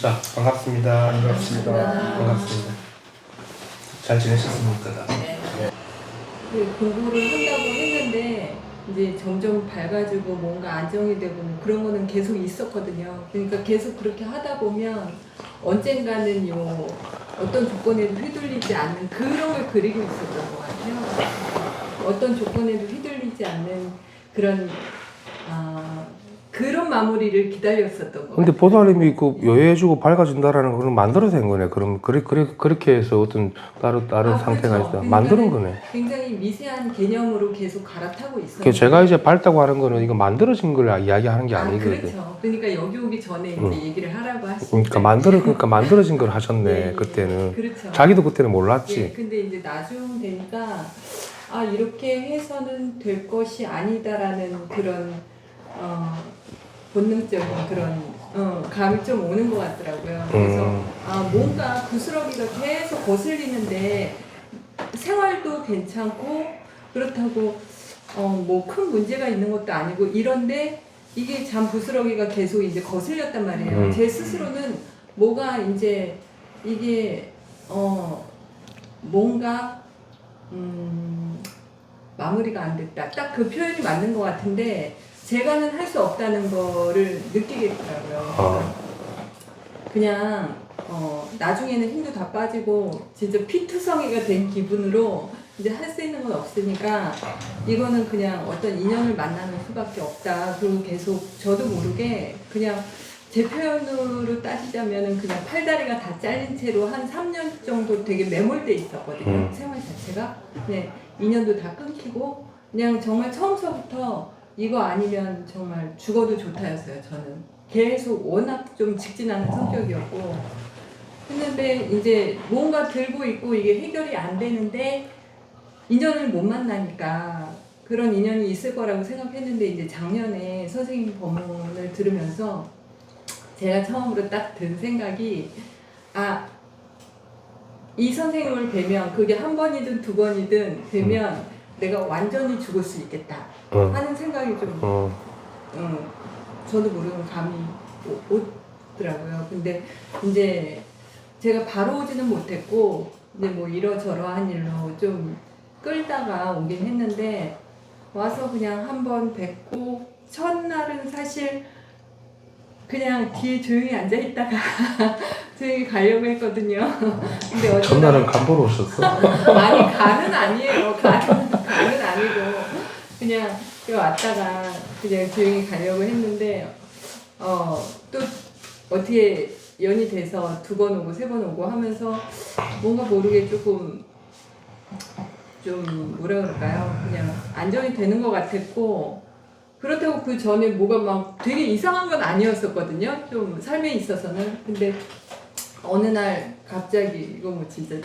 자, 반갑습니다. 반갑습니다. 반갑습니다. 잘 지내셨습니까? 네. 그 공부를 한다고 했는데 이제 점점 밝아지고 뭔가 안정이 되고 뭐 그런 거는 계속 있었거든요. 그러니까 계속 그렇게 하다 보면 언젠가는 요 어떤 조건에도 휘둘리지 않는 그런 걸 그리고 있었던 것 같아요. 어떤 조건에도 휘둘리지 않는 그런 그런 마무리를 기다렸었던 것 같아요. 근데 보살님이 그 여유해주고 밝아진다라는 걸 만들어낸 거네. 그럼 그렇게 해서 어떤 다른 상태가 그렇죠. 있다. 만드는 거네. 굉장히 미세한 개념으로 계속 갈아타고 있어요. 그 제가 이제 밝다고 하는 거는 이거 만들어진 걸 이야기하는 게 아니거든. 그렇죠. 그러니까 여기 오기 전에 이제 얘기를 하라고 하시죠. 그러니까 만들어진 걸 하셨네. 예, 예. 그때는. 그렇죠. 자기도 그때는 몰랐지. 예, 근데 이제 나중 되니까 이렇게 해서는 될 것이 아니다라는 그런 본능적인 그런 감이 좀 오는 것 같더라고요. 그래서 뭔가 부스러기가 계속 거슬리는데 생활도 괜찮고 그렇다고 뭐 큰 문제가 있는 것도 아니고 이런데 이게 참 부스러기가 계속 이제 거슬렸단 말이에요. 제 스스로는 뭐가 이제 이게 뭔가 마무리가 안 됐다. 딱 그 표현이 맞는 것 같은데 제가는 할 수 없다는 거를 느끼겠더라고요. 그냥 나중에는 힘도 다 빠지고 진짜 피투성이가 된 기분으로 이제 할 수 있는 건 없으니까 이거는 그냥 어떤 인연을 만나는 수밖에 없다. 그리고 계속 저도 모르게 그냥 제 표현으로 따지자면은 그냥 팔다리가 다 잘린 채로 한 3년 정도 되게 매몰돼 있었거든요. 생활 자체가. 네, 인연도 다 끊기고 그냥 정말 처음서부터 이거 아니면 정말 죽어도 좋다였어요. 저는 계속 워낙 좀 직진하는 성격이었고 했는데 이제 뭔가 들고 있고 이게 해결이 안 되는데 인연을 못 만나니까 그런 인연이 있을 거라고 생각했는데 이제 작년에 선생님 법문을 들으면서 제가 처음으로 딱 든 생각이 이 선생님을 뵈면 그게 한 번이든 두 번이든 뵈면 내가 완전히 죽을 수 있겠다 하는 생각이 좀 저도 모르는 감이 오더라고요. 근데 이제 제가 바로 오지는 못했고 이제 뭐 이러저러한 일로 좀 끌다가 오긴 했는데 와서 그냥 한번 뵙고 첫날은 사실 그냥 뒤에 조용히 앉아 있다가 조용히 가려고 했거든요. 근데 첫날은 간 보러 오셨어? 아니 간은 아니에요. 간은 아니고 그냥 왔다가 그냥 조용히 가려고 했는데 또 어떻게 연이 돼서 2번 오고 3번 오고 하면서 뭔가 모르게 조금 좀 뭐라 그럴까요? 그냥 안정이 되는 것 같았고 그렇다고 그 전에 뭐가 막 되게 이상한 건 아니었었거든요. 좀 삶에 있어서는. 근데 어느 날 갑자기 이거 뭐 진짜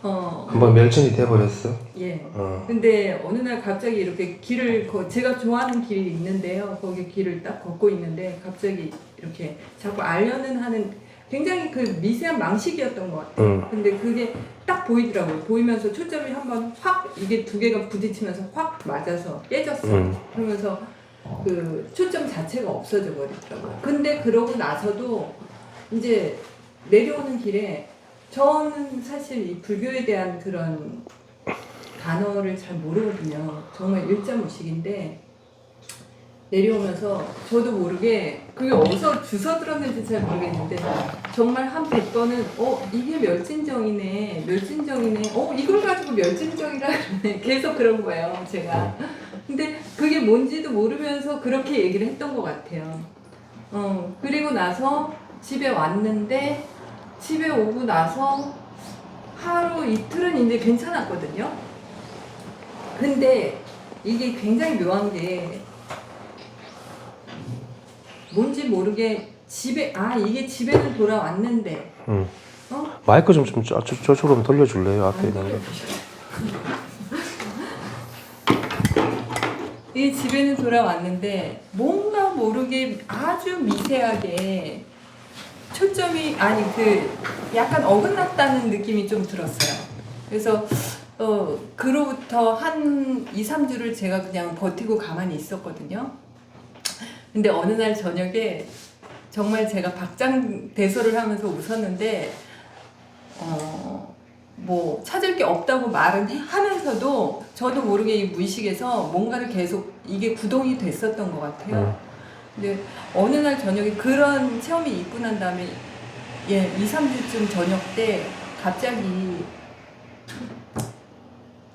한번 멸천이 돼버렸어? 예. 근데 어느 날 갑자기 이렇게 길을 제가 좋아하는 길이 있는데요. 거기 길을 딱 걷고 있는데 갑자기 이렇게 자꾸 알려는 하는 굉장히 그 미세한 망식이었던 것 같아요. 근데 그게 딱 보이더라고요. 보이면서 초점이 한번 확 이게 두 개가 부딪히면서 확 맞아서 깨졌어요. 그러면서 그 초점 자체가 없어져 버리더라고요. 근데 그러고 나서도 이제 내려오는 길에 저는 사실 이 불교에 대한 그런 단어를 잘 모르거든요. 정말 일자무식인데 내려오면서 저도 모르게 그게 어디서 주워 들었는지 잘 모르겠는데 정말 한 100번은 이게 멸진정이네 이걸 가지고 멸진정이라 그러네 계속 그런 거예요 제가. 근데 그게 뭔지도 모르면서 그렇게 얘기를 했던 것 같아요. 그리고 나서 집에 왔는데 집에 오고 나서 하루 이틀은 이제 괜찮았거든요. 근데 이게 굉장히 묘한 게 뭔지 모르게 집에 이게 집에는 돌아왔는데 마이크 좀 저쪽으로 돌려줄래요? 앞에 있는 거. 이 집에는 돌아왔는데 뭔가 모르게 아주 미세하게 초점이 약간 어긋났다는 느낌이 좀 들었어요. 그래서 그로부터 한 2, 3주를 제가 그냥 버티고 가만히 있었거든요. 근데 어느 날 저녁에 정말 제가 박장대소를 하면서 웃었는데 뭐 찾을 게 없다고 말은 하면서도 저도 모르게 이 무의식에서 뭔가를 계속 이게 구동이 됐었던 것 같아요. 근데 어느 날 저녁에 그런 체험이 있고 난 다음에 2, 3주쯤 저녁 때 갑자기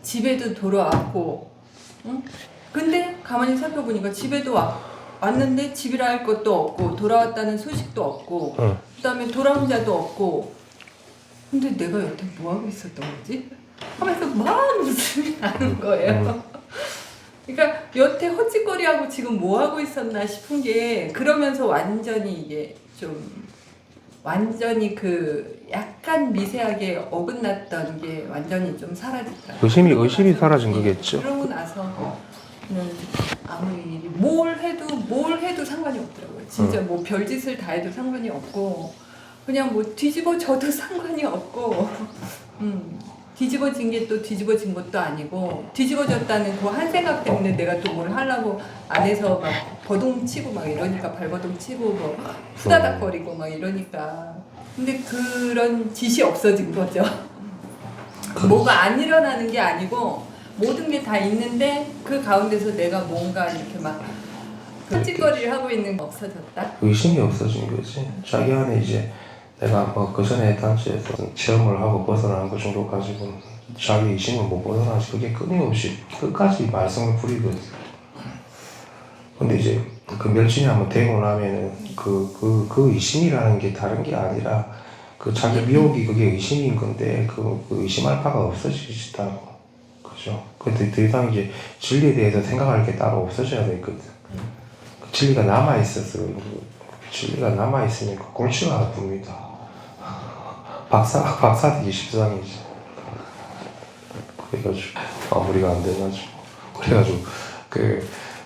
집에도 돌아왔고, 응? 근데 가만히 살펴보니까 집에도 왔는데 집이라 할 것도 없고 돌아왔다는 소식도 없고 그다음에 돌아온 자도 없고, 근데 내가 여태 뭐 하고 있었던 거지? 하면서 막 웃음이 나는 거예요. 그러니까 여태 헛짓거리하고 지금 뭐 하고 있었나 싶은 게, 그러면서 완전히 이게 좀 완전히 그 약간 미세하게 어긋났던 게 완전히 좀 사라지더라고요. 의심이 사라진 거겠죠. 그러고 나서는 아무 일이 뭘 해도 상관이 없더라고요. 진짜 뭐 별짓을 다 해도 상관이 없고, 그냥 뭐 뒤집어져도 상관이 없고, 뒤집어진 게 또 뒤집어진 것도 아니고, 뒤집어졌다는 그 한 생각 때문에 내가 또 뭘 하려고 안에서 막 버둥치고 막 이러니까, 발버둥 치고 뭐 후다닥거리고 막 이러니까, 근데 그런 짓이 없어진 거죠. 뭐가 안 일어나는 게 아니고 모든 게 다 있는데 그 가운데서 내가 뭔가 이렇게 막 흠칫거리를 하고 있는 게 없어졌다. 의심이 없어진 거지. 자기 안에 이제 내가 뭐 그 전에 단체에서 체험을 하고 벗어나는 것 정도 가지고 자기 의심을 못 벗어나지. 그게 끊임없이 끝까지 말썽을 부리거든. 근데 이제 그 멸진이 한번 되고 나면은 그 의심이라는 게 다른 게 아니라 그 자기 미혹이 그게 의심인 건데 그 의심할 바가 없어지시다고. 그죠? 근데 더 이상 이제 진리에 대해서 생각할 게 따로 없어져야 되거든. 그 진리가 남아있어서, 진리가 남아있으니까 골치가 아픕니다. 박사 되기 십상이지. 그래가지고, 마무리가 안 돼가지고. 그래가지고,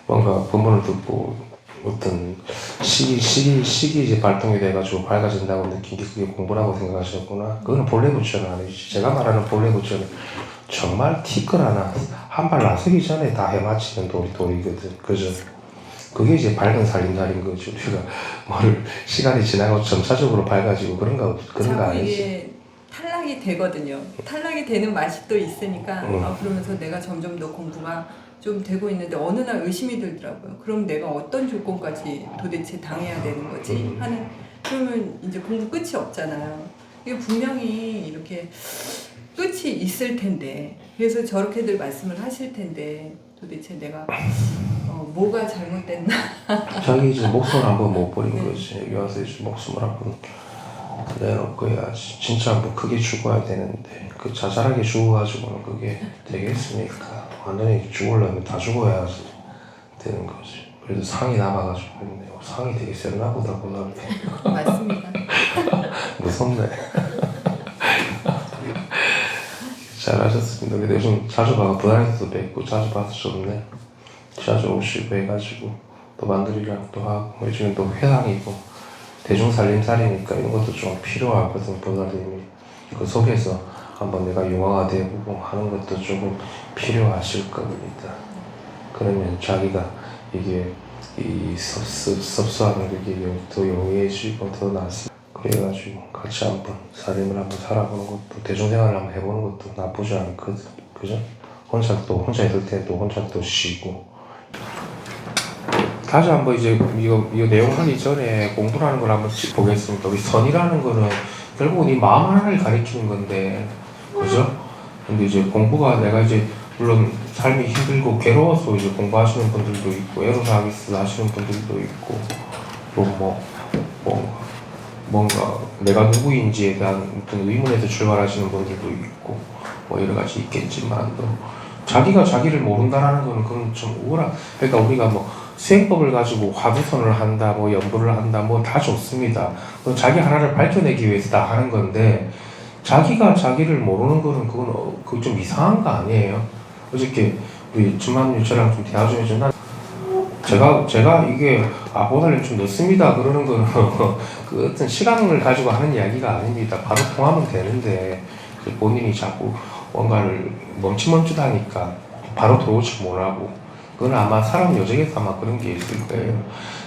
뭔가 본문을 듣고 어떤 식이 이제 발동이 돼가지고 밝아진다고 느낀 게 그게 공부라고 생각하셨구나. 그거는 본래 부처는 아니지. 제가 말하는 본래 부처는 정말 티끌 한 발 나서기 전에 다 해마치는 돌이거든. 그죠? 그게 이제 밝은 살림살인 거죠. 우리가 뭘 시간이 지나고 점차적으로 밝아지고 그런 거 아니지. 이게 탈락이 되거든요. 탈락이 되는 맛이 또 있으니까 그러면서 내가 점점 더 공부가 좀 되고 있는데 어느 날 의심이 들더라고요. 그럼 내가 어떤 조건까지 도대체 당해야 되는 거지? 하는, 그러면 이제 공부 끝이 없잖아요. 이게 분명히 이렇게 끝이 있을 텐데, 그래서 저렇게들 말씀을 하실 텐데 도대체 내가 뭐가 잘못됐나? 자기 이제 목숨을 한번 못 버린 거지. 여기 와서 이제 목숨을 한번 내놓고 해야지. 진짜 한번 크게 죽어야 되는데 그 자잘하게 죽어가지고는 그게 되겠습니까? 완전히 죽으려면 다 죽어야 되는 거지. 그래도 상이 남아가지고 있네. 상이 되게 셌나 보다 보다. 맞습니다. 무섭네. 잘하셨습니다. 근데 요즘 자주 봐서 부산에서도 뵙고 자주 봐서 좋네. 자주 오시고 해가지고 또 만들이랑 또 하고, 요즘엔 또 회상이고 대중살림살이니까 이런 것도 좀 필요하거든. 보살님이 그 속에서 한번 내가 용화가 되고 하는 것도 조금 필요하실 겁니다. 그러면 자기가 이게 이 섭수하는 그게 더 용이해지고 더 낫습니다. 그래가지고 같이 한번 살림을 한번 살아보는 것도, 대중생활을 한번 해보는 것도 나쁘지 않거든. 그죠? 혼자 있을 때 또 혼자 또 쉬고. 다시 한번 이제 이거 내용 하기 전에 공부라는 걸 한번 보겠습니다. 우리 선이라는 거는 결국은 이 마음 하나를 가리키는 건데, 그죠? 근데 이제 공부가, 내가 이제 물론 삶이 힘들고 괴로워서 이제 공부하시는 분들도 있고, 에로사기스 하시는 분들도 있고, 또 뭔가 내가 누구인지에 대한 어떤 의문에서 출발하시는 분들도 있고, 뭐 여러 가지 있겠지만, 또 자기가 자기를 모른다라는 거는 그건 좀 우울한. 그러니까 우리가 뭐 수행법을 가지고 화두선을 한다, 뭐 연부를 한다, 뭐 다 좋습니다. 그건 자기 하나를 밝혀내기 위해서 다 하는 건데, 자기가 자기를 모르는 거는 그건 좀 이상한 거 아니에요? 어저께 우리 주만유처랑 좀 대화 중에 좀 제가 이게 보살님 좀 늦습니다 그러는 거는 그 어떤 시간을 가지고 하는 이야기가 아닙니다. 바로 통하면 되는데 본인이 자꾸 뭔가를 멈칫멈칫하니까 바로 들어오지 못하고, 그건 아마 사람 여정에서 아마 그런 게 있을 거예요.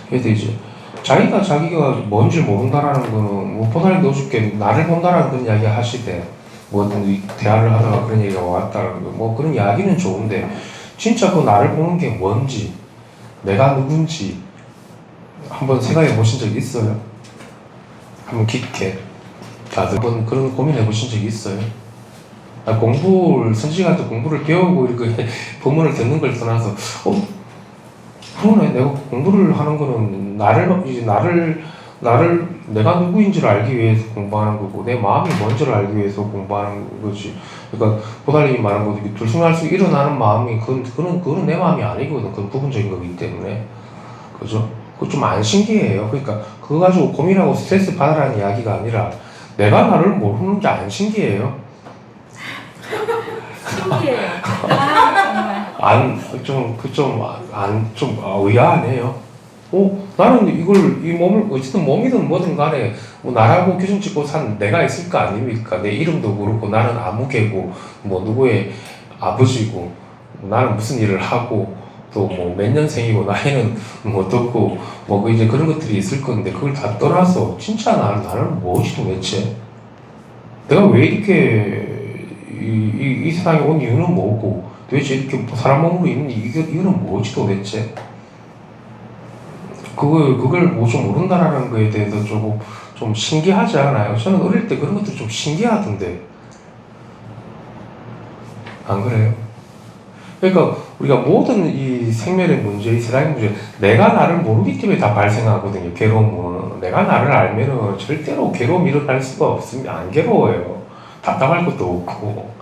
그래서 이제 자기가 뭔지 모른다라는 거는 뭐 보살님도 어저께 나를 본다라는 그런 이야기 하시대. 뭐 어떤 대화를 하다가 그런 얘기가 왔다라는 거. 뭐 그런 이야기는 좋은데 진짜 그 나를 보는 게 뭔지 내가 누군지 한번 생각해 보신 적 있어요? 한번 깊게 다들 한번 그런 고민해 보신 적 있어요? 선지한테 공부를 배우고 이렇게 법문을 듣는 걸 떠나서 그러네. 내가 공부를 하는 거는 나를 내가 누구인지를 알기 위해서 공부하는 거고 내 마음이 뭔지를 알기 위해서 공부하는 거지. 그러니까 보살님이 말한 거 들쑥날쑥 일어나는 마음이 그건 내 마음이 아니거든. 그건 부분적인 거기 때문에 그죠? 그거 좀 안 신기해요. 그러니까 그거 가지고 고민하고 스트레스 받으라는 이야기가 아니라 내가 나를 모르는 게 안 신기해요. 신기해요. 아, 정말. 의아하네요. 나는 이 몸을, 어쨌든 몸이든 뭐든 간에, 뭐 나라고 규정 짓고 산 내가 있을 거 아닙니까? 내 이름도 그렇고, 나는 아무개고, 뭐 누구의 아버지고, 나는 무슨 일을 하고, 또 뭐 몇 년생이고, 나이는 뭐 어떻고, 뭐 이제 그런 것들이 있을 건데, 그걸 다 떠나서, 진짜 나는 뭐지 도대체? 내가 왜 이렇게, 이 세상에 온 이유는 뭐고, 도대체 이렇게 사람 몸으로 있는 이유는 뭐지 도대체? 그걸 뭐 좀 모른다라는 거에 대해서 좀 신기하지 않아요? 저는 어릴 때 그런 것들 좀 신기하던데. 안 그래요? 그러니까 우리가 모든 이 생멸의 문제, 이 세상의 문제, 내가 나를 모르기 때문에 다 발생하거든요. 괴로움은. 내가 나를 알면은 절대로 괴로움이 일어날 수가 없습니다. 안 괴로워요. 답답할 것도 없고.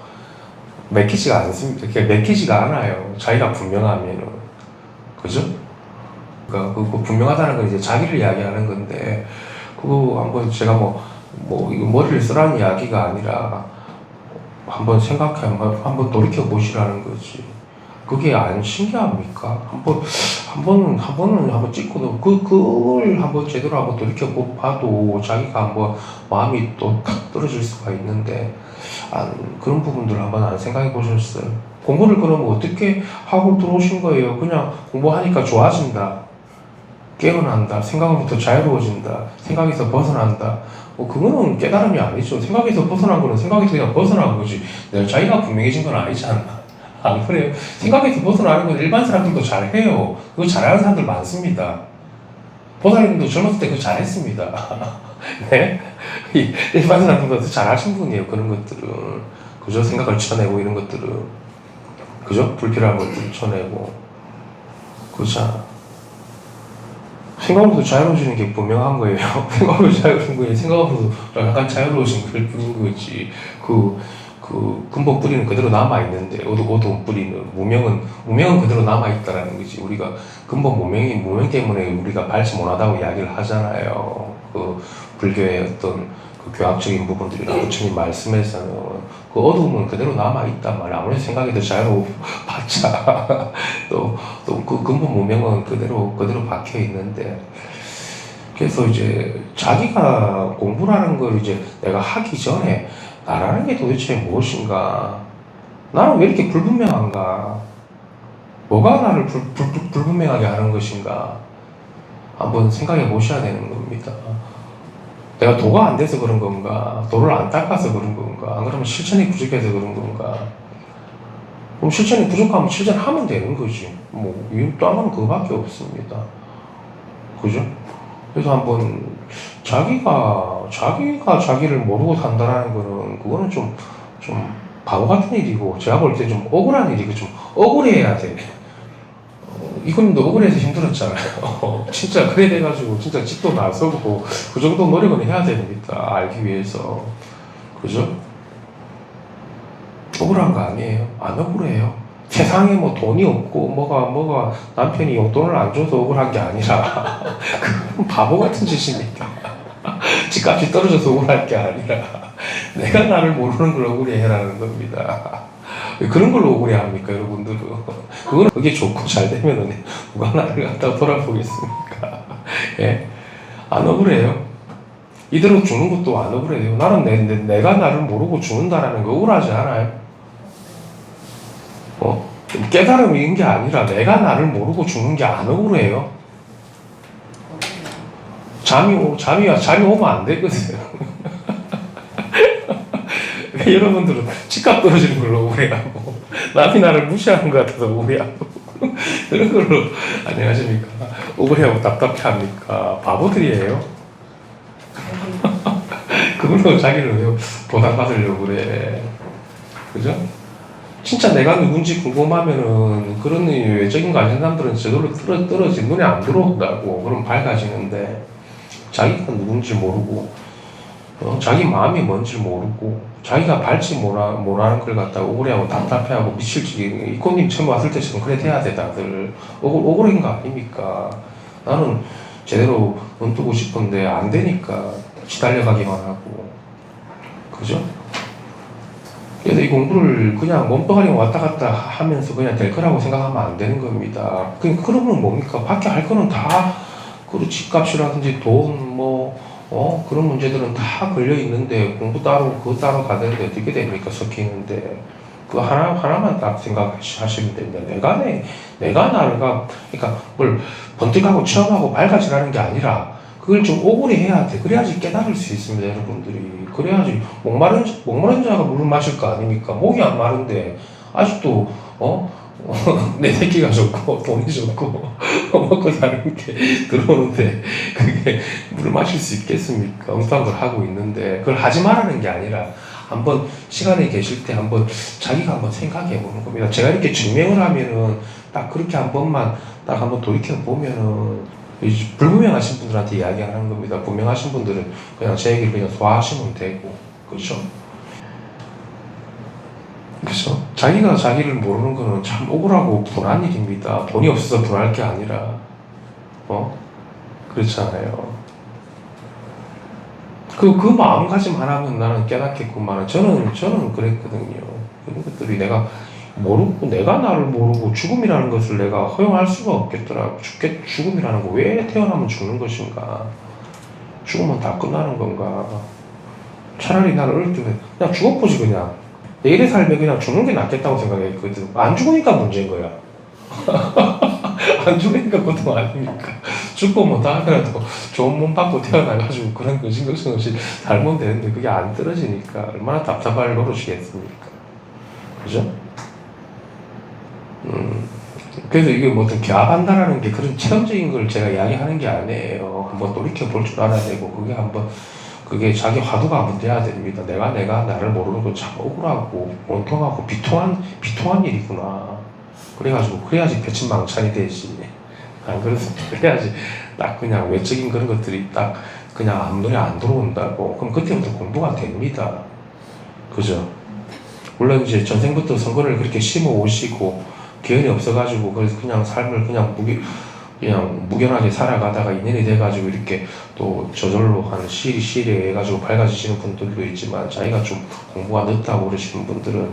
맥히지가 않습니다. 맥히지가 않아요. 자기가 분명하면은. 그죠? 그러니까 그 분명하다는 건 이제 자기를 이야기하는 건데, 그거 한번 제가 이거 머리를 쓰라는 이야기가 아니라, 한번 한번 돌이켜 보시라는 거지. 그게 안 신기합니까? 한번 찍고도, 그걸 한번 제대로 한번 돌이켜 봐도 자기가 한번 마음이 또 탁 떨어질 수가 있는데, 그런 부분들을 한번 안 생각해 보셨어요? 공부를 그러면 어떻게 하고 들어오신 거예요? 그냥 공부하니까 좋아진다. 깨어난다. 생각으로부터 자유로워진다. 생각에서 벗어난다. 그거는 깨달음이 아니죠. 생각에서 벗어난 거는 생각에서 그냥 벗어난 거지. 자기가 분명해진 건 아니잖아. 안 그래요? 생각에서 벗어나는 건 일반 사람들도 잘해요. 그거 잘하는 사람들 많습니다. 보살님도 젊었을 때 그거 잘했습니다. 네? 일반 사람들보다 더 잘하신 분이에요. 그런 것들은. 그죠? 생각을 쳐내고 이런 것들은. 그죠? 불필요한 것들을 쳐내고. 그렇잖아. 생각으로도 자유로워지는 게 분명한 거예요. 생각으로 자유로운 거예요. 생각으로도 약간 자유로워진 걸 뿐인 거지. 근본 뿌리는 그대로 남아있는데, 어두운 뿌리는, 무명은 그대로 남아있다라는 거지. 우리가 근본 무명 때문에 우리가 발치 못하다고 이야기를 하잖아요. 불교의 어떤 교학적인 부분들이나 부처님 말씀에서는 그 어두움은 그대로 남아있단 말이야. 아무리 생각이 더 자유로워봤자 그 근본 무명은 그대로 박혀 있는데, 그래서 이제 자기가 공부라는 걸 이제 내가 하기 전에 나라는 게 도대체 무엇인가? 나는 왜 이렇게 불분명한가? 뭐가 나를 불분명하게 하는 것인가? 한번 생각해 보셔야 되는 겁니다. 내가 도가 안 돼서 그런 건가? 도를 안 닦아서 그런 건가? 안 그러면 실천이 부족해서 그런 건가? 그럼 실천이 부족하면 실천하면 되는 거지. 이유 또 하나는 그거밖에 없습니다. 그죠? 그래서 한번 자기가 자기를 모르고 산다는 거는 그거는 좀 바보 같은 일이고, 제가 볼 때 좀 억울한 일이고, 좀 억울해야 돼. 이건도 억울해서 힘들었잖아요. 진짜 그래 돼가지고 진짜 집도 나서고 그 정도 노력은 해야 됩니다. 알기 위해서. 그죠? 억울한 거 아니에요. 안 억울해요. 세상에 뭐 돈이 없고 뭐가 남편이 용돈을 안 줘서 억울한 게 아니라 그건 바보 같은 짓입니다. 집값이 떨어져서 억울할 게 아니라 내가 나를 모르는 걸 억울해라는 겁니다. 그런 걸로 억울해합니까, 여러분들은? 그게 좋고 잘 되면은 누가 나를 갖다가 돌아보겠습니까? 예? 안 억울해요. 이대로 죽는 것도 안 억울해요. 나는 내가 나를 모르고 죽는다라는 거 억울하지 않아요? 깨달음인 게 아니라 내가 나를 모르고 죽는 게 안 억울해요. 잠이 오면 안 되거든. 여러분들은 집값 떨어지는 걸로 우울해하고, 남이 나를 무시하는 것 같아서 우울해하고, 그런 걸로, 안녕하십니까. 우울해하고 답답해합니까? 바보들이에요. 그걸로 자기를 왜 보답받으려고 그래. 그죠? 진짜 내가 누군지 궁금하면은 그런 외적인 거 아닌 사람들은 저절로 떨어지 눈에 안 들어온다고. 그럼 밝아지는데 자기가 누군지 모르고 자기 마음이 뭔지 모르고 자기가 밟지 못하는 걸 갖다가 억울해하고 답답해하고 미칠 지경. 이코님 처음 왔을 때처럼 그래 돼야 돼. 다들 억울한 거 아닙니까? 나는 제대로 눈 뜨고 싶은데 안 되니까 시달려가기만 하고. 그죠? 그래서 이 공부를 그냥 몸뚱아리 왔다 갔다 하면서 그냥 될 거라고 생각하면 안 되는 겁니다. 그러면 뭡니까? 밖에 할 거는 다, 그 집값이라든지 돈, 그런 문제들은 다 걸려 있는데 공부 따로, 그거 따로 가는데 어떻게 됩니까? 섞이는데. 그 하나만 딱 생각하시면 됩니다. 내가 그러니까 뭘 번뜩하고 체험하고 밝아지라는 게 아니라 그걸 좀 오래 해야 돼. 그래야지 깨달을 수 있습니다, 여러분들이. 그래야지 목마른 자가 물을 마실 거 아닙니까? 목이 안 마른데 아직도 내 새끼가 좋고 돈이 좋고 먹고 사는 게 들어오는데 그게 물을 마실 수 있겠습니까? 엉뚱한 걸 하고 있는데 그걸 하지 말라는 게 아니라 한번 시간에 계실 때 한번 자기가 한번 생각해 보는 겁니다. 제가 이렇게 증명을 하면은 딱 그렇게 한 번만 딱 한번 돌이켜 보면은 불분명하신 분들한테 이야기하는 겁니다. 분명하신 분들은 그냥 제 얘기를 그냥 소화하시면 되고, 그렇죠? 그렇죠? 자기가 자기를 모르는 거는 참 억울하고 분한 일입니다. 돈이 없어서 분할 게 아니라, 그렇잖아요. 그 마음가짐 하나면 나는 깨닫겠구만. 저는 그랬거든요. 그런 것들이 내가 나를 모르고 죽음이라는 것을 내가 허용할 수가 없겠더라고. 죽음이라는 거 왜 태어나면 죽는 것인가? 죽으면 다 끝나는 건가? 차라리 나는 어릴 때 그냥 죽어보지 그냥. 내일의 삶에 그냥 죽는 게 낫겠다고 생각했거든. 안 죽으니까 문제인 거야. 안 죽으니까 고통 아닙니까? 죽고 뭐 다음에라도 좋은 몸 받고 태어나가지고 그런 근심걱정 없이 살면 되는데 그게 안 떨어지니까 얼마나 답답할 노릇이겠습니까? 그죠? 그래서 이게 뭐 어떤 개합한다라는 게 그런 체험적인 걸 제가 이야기하는 게 아니에요. 한번 돌이켜 볼 줄 알아야 되고, 그게 자기 화두가 한번 돼야 됩니다. 내가 나를 모르는 건 참 억울하고, 원통하고, 비통한 일이구나. 그래야지 배친망찬이 되지. 안 그렇습니다. 그래야지 딱 그냥 외적인 그런 것들이 딱 그냥 아무 눈에 안 들어온다고. 그럼 그때부터 공부가 됩니다. 그죠? 물론 이제 전생부터 선거를 그렇게 심어 오시고, 기운이 없어가지고 그래서 그냥 삶을 그냥 무견하게 살아가다가 인연이 돼가지고 이렇게 또 저절로 한 시리 해가지고 밝아지시는 분들도 있지만 자기가 좀 공부가 늦다고 그러시는 분들은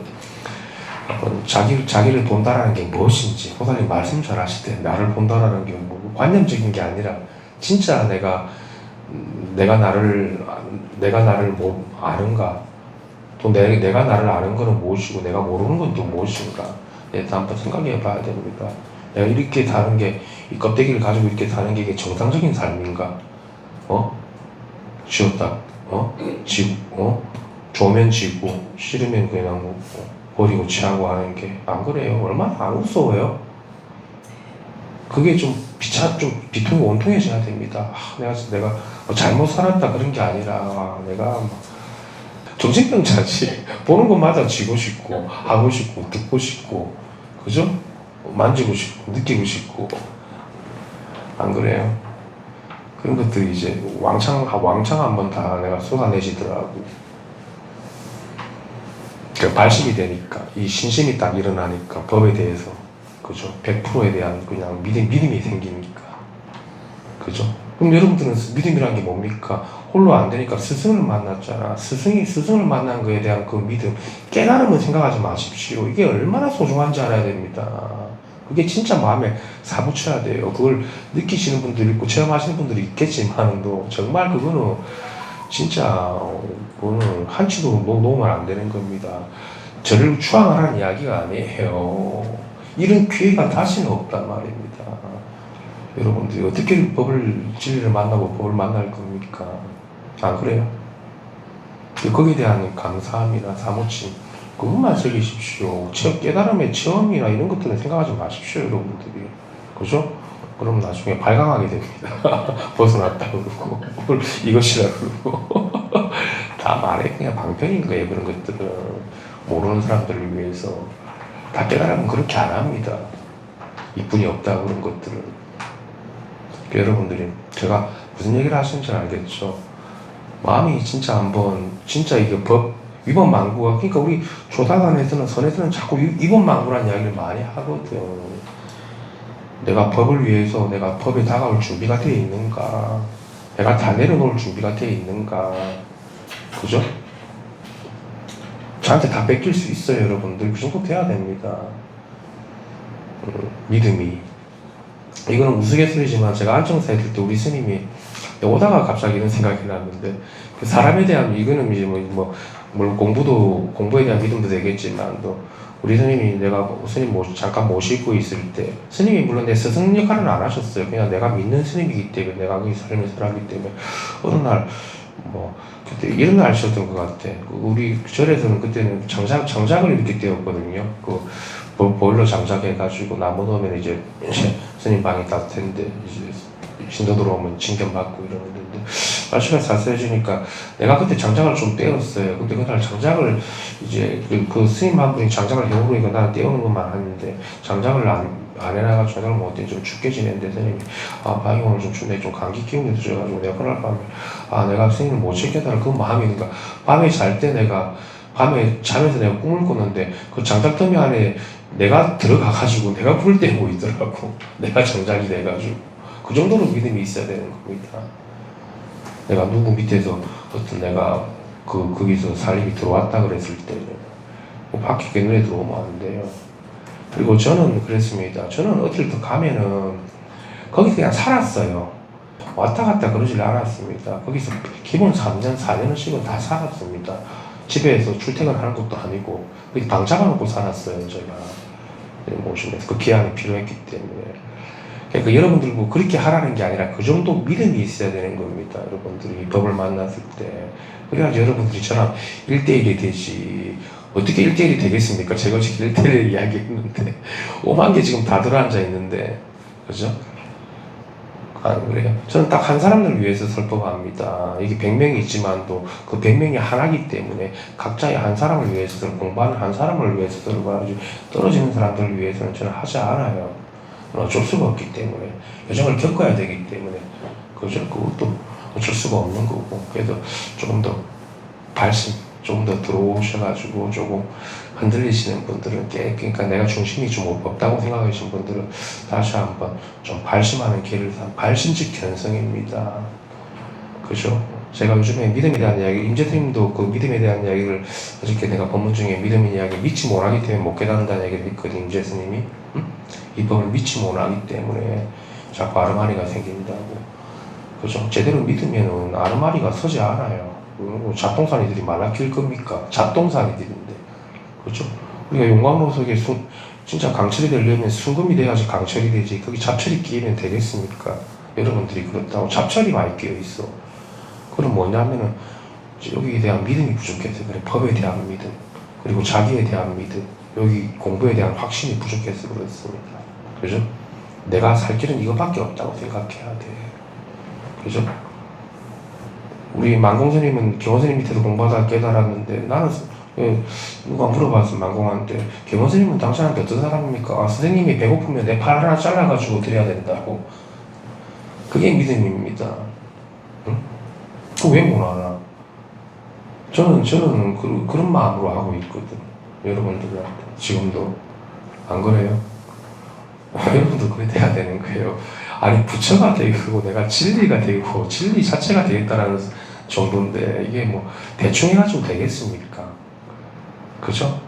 자기를 본다라는 게 무엇인지 호사님 말씀 잘 하실 때 나를 본다라는 게 뭐 관념적인 게 아니라 진짜 내가 나를 뭐 아는가 또 내가 나를 아는 거는 무엇이고 내가 모르는 건 또 무엇인가 한번 생각해 봐야 됩니다. 내가 이렇게 다는 게, 이 껍데기를 가지고 이렇게 다는 게 이게 정상적인 삶인가? 지웠다, 지고, 좋으면 지고, 싫으면 그냥 뭐, 버리고 취하고 하는 게, 안 그래요? 얼마나 안 무서워요? 그게 좀 비통이 원통해져야 됩니다. 내가 잘못 살았다 그런 게 아니라, 내가 정신병자지. 보는 것마다 지고 싶고, 하고 싶고, 듣고 싶고, 그죠? 만지고 싶고, 느끼고 싶고. 안 그래요? 그런 것들이 이제 왕창 한번 다 내가 쏟아내시더라고. 발식이 되니까, 이 신심이 딱 일어나니까, 법에 대해서. 그죠? 100%에 대한 그냥 믿음이 생기니까. 그죠? 그럼 여러분들은 믿음이란 게 뭡니까? 홀로 안 되니까 스승을 만났잖아. 스승을 만난 거에 대한 그 믿음, 깨달음은 생각하지 마십시오. 이게 얼마나 소중한지 알아야 됩니다. 그게 진짜 마음에 사붙여야 돼요. 그걸 느끼시는 분들이 있고 체험하시는 분들이 있겠지만도 정말 그거는 진짜 그거는 한치도 놓으면 안 되는 겁니다. 저를 추앙하라는 이야기가 아니에요. 이런 기회가 다시는 없단 말입니다. 여러분들이 어떻게 진리를 만나고 법을 만날 겁니까? 안 그래요? 거기에 대한 감사함이나 사무침 그것만 새기십시오. 깨달음의 체험이나 이런 것들은 생각하지 마십시오, 여러분들이. 그죠? 그럼 나중에 발광하게 됩니다. 벗어났다 그러고 이것이라 그러고 다 말해 그냥 방편인 거예요. 그런 것들은 모르는 사람들을 위해서 다 깨달으면 그렇게 안 합니다. 이뿐이 없다 그런 것들은. 여러분들이 제가 무슨 얘기를 하시는지 알겠죠? 마음이 진짜 한번 진짜 이게 법 위법 망구가 그러니까 우리 조다단에서는 선에서는 자꾸 위법 망구라는 이야기를 많이 하거든. 내가 법을 위해서 내가 법에 다가올 준비가 되어 있는가? 내가 다 내려놓을 준비가 되어 있는가? 그죠? 저한테 다 뺏길 수 있어요, 여러분들. 그 정도 돼야 됩니다. 믿음이. 이거는 우스갯소리지만 제가 안정사에 들 때 우리 스님이 오다가 갑자기 이런 생각이 났는데 그 사람에 대한 이거는 이제 물론 공부에 대한 믿음도 되겠지만 또 우리 스님이 내가 스님 잠깐 모시고 있을 때 스님이 물론 내 스승 역할은 안 하셨어요. 그냥 내가 믿는 스님이기 때문에 내가 그 삶을 살았기 때문에 어느 날 그때 이런 날 하셨던 것 같아. 우리 절에서는 그때는 장작을 이렇게 떼었거든요. 보일러 장작해가지고 나무 넣으면 이제 스님 방이 따뜻한데 이제 신도 들어오면 징견받고 이러는데 날씨가 쌀쌀해지니까 내가 그때 장작을 좀 떼었어요. 근데 그날 장작을 이제 그 스님 한 분이 장작을 해오르니까 나는 떼우는 것만 하는데 장작을 안 해놔가지고 내가 못해 좀 춥게 지냈는데 스님이 방이 오늘 좀 춥네 좀 감기 기운이 드셔가지고 내가 그날 밤에 내가 스님을 못 챙겨달라 그 마음이 그러니까 밤에 잘 때 내가 밤에 자면서 내가 꿈을 꿨는데 그 장작더미 안에 내가 들어가가지고 내가 불을 떼고 있더라고. 내가 장작이 돼가지고 그 정도로 믿음이 있어야 되는 겁니다. 내가 누구 밑에서 어떤 내가 거기서 살림이 들어왔다 그랬을 때 밖에 눈에 들어오면 안 돼요. 그리고 저는 그랬습니다. 저는 어딜 더 가면은 거기서 그냥 살았어요. 왔다 갔다 그러질 않았습니다. 거기서 기본 3년, 4년씩은 다 살았습니다. 집에서 출퇴근하는 것도 아니고 그렇게 방 잡아놓고 살았어요. 제가 모시면서 그 기한이 필요했기 때문에. 그러니까 여러분들 그렇게 하라는 게 아니라 그 정도 믿음이 있어야 되는 겁니다. 여러분들이 법을 만났을 때. 그래야지 여러분들이 저랑 1대1이 되지. 어떻게 1대1이 되겠습니까? 제가 지금 1대1 이야기했는데 5만 개 지금 다 들어앉아 있는데 그죠? 그래요. 저는 딱 한 사람을 위해서 설법합니다. 이게 100명이 있지만도 그 100명이 하나이기 때문에 각자의 한 사람을 위해서 공부하는 한 사람을 위해서 설법하지 떨어지는 사람들을 위해서는 저는 하지 않아요. 어쩔 수가 없기 때문에 여정을 겪어야 되기 때문에 그죠? 그것도 어쩔 수가 없는 거고 그래도 조금 더 발심 조금 더 들어오셔가지고 조금 흔들리시는 분들은 그러니까 내가 중심이 좀 없다고 생각하시는 분들은 다시 한번 좀 발심하는 길을 발심직 견성입니다. 그죠? 제가 요즘에 믿음에 대한 이야기, 임재태님도 그 믿음에 대한 이야기를 어저께 내가 법문 중에 믿음의 이야기 믿지 못하기 때문에 못 깨닫는다는 얘기를 했거든요. 임재스님이 이 법을 믿지 못하기 때문에 자꾸 아르마리가 생긴다고. 그죠? 제대로 믿으면은 아르마리가 서지 않아요. 잡동사니들이 말라낄 겁니까? 잡동사니들인데. 그죠? 우리가 용광로석에 진짜 강철이 되려면 순금이 돼야지 강철이 되지. 거기 잡철이 끼면 되겠습니까? 여러분들이 그렇다고 잡철이 많이 끼어 있어. 그럼 뭐냐면은 여기에 대한 믿음이 부족해서 그래. 법에 대한 믿음 그리고 자기에 대한 믿음 여기 공부에 대한 확신이 부족해서 그렇습니다. 그죠? 내가 살 길은 이거밖에 없다고 생각해야 돼. 그죠? 우리 만공스님은 경원스님 밑에서 공부하다 깨달았는데 나는 누가 물어봤어 만공한테 경원스님은 당신한테 어떤 사람입니까? 선생님이 배고프면 내 팔 하나 잘라가지고 드려야 된다고. 그게 믿음입니다. 응? 그거 왜 못 알아? 저는 그런 마음으로 하고 있거든. 여러분들한테 지금도 안 그래요? 여러분도 그래 돼야 되는 거예요. 아니 부처가 되고 내가 진리가 되고 진리 자체가 되겠다라는 정도인데 이게 대충 해가지고 되겠습니까? 그죠?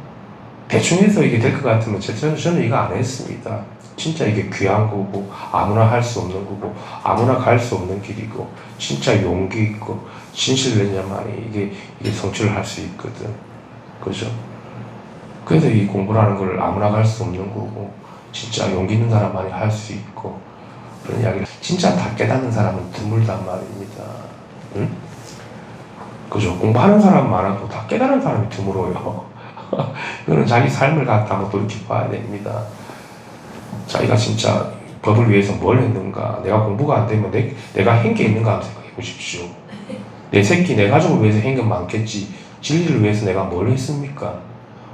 대충 해서 이게 될 것 같으면 저는 이거 안 했습니다. 진짜 이게 귀한 거고 아무나 할 수 없는 거고 아무나 갈 수 없는 길이고 진짜 용기 있고 진실되냐만이 이게 성취를 할 수 있거든. 그죠? 그래서 이 공부라는 걸 아무나 갈 수 없는 거고 진짜 용기 있는 사람만이 할 수 있고 그런 이야기를 진짜 다 깨닫는 사람은 드물단 말입니다. 응? 그죠? 공부하는 사람 많아도 다 깨달은 사람이 드물어요. 그거는 자기 삶을 갖다 한번 돌이켜봐야 됩니다. 자기가 진짜 법을 위해서 뭘 했는가, 내가 공부가 안 되면 내가 한 게 있는가 한번 생각해 보십시오. 내 새끼, 내 가족을 위해서 한 건 많겠지. 진리를 위해서 내가 뭘 했습니까?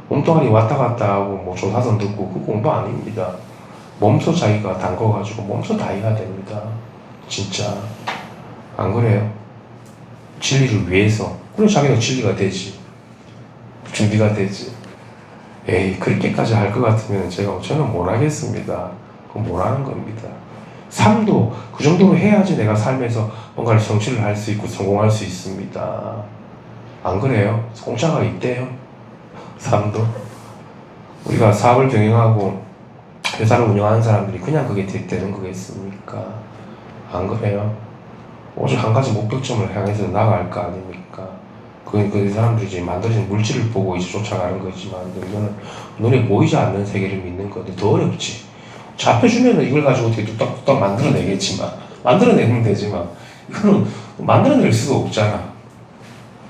몸뚱아리 왔다 갔다 하고 뭐 조사선 듣고 그 공부 아닙니다. 몸소 자기가 담궈가지고 몸소 다 해야 됩니다. 진짜 안 그래요? 진리를 위해서. 그래 자기가 진리가 되지. 준비가 되지. 에이 그렇게까지 할 것 같으면 저는 못 하겠습니다. 그건 못 하는 겁니다. 삶도 그 정도로 해야지 내가 삶에서 뭔가를 성취를 할 수 있고 성공할 수 있습니다. 안 그래요? 공짜가 있대요. 삶도. 우리가 사업을 병행하고 회사를 운영하는 사람들이 그냥 그게 되는 거겠습니까? 안 그래요? 오직 한 가지 목표점을 향해서 나아갈 거 아닙니까? 그 사람들이 이제 만들어진 물질을 보고 이제 쫓아가는 거지만, 이거는 눈에 보이지 않는 세계를 믿는 건데 더 어렵지. 잡혀주면은 이걸 가지고 어떻게 뚝딱뚝딱 만들어내겠지만, 만들어내면 되지만, 이거는 만들어낼 수가 없잖아.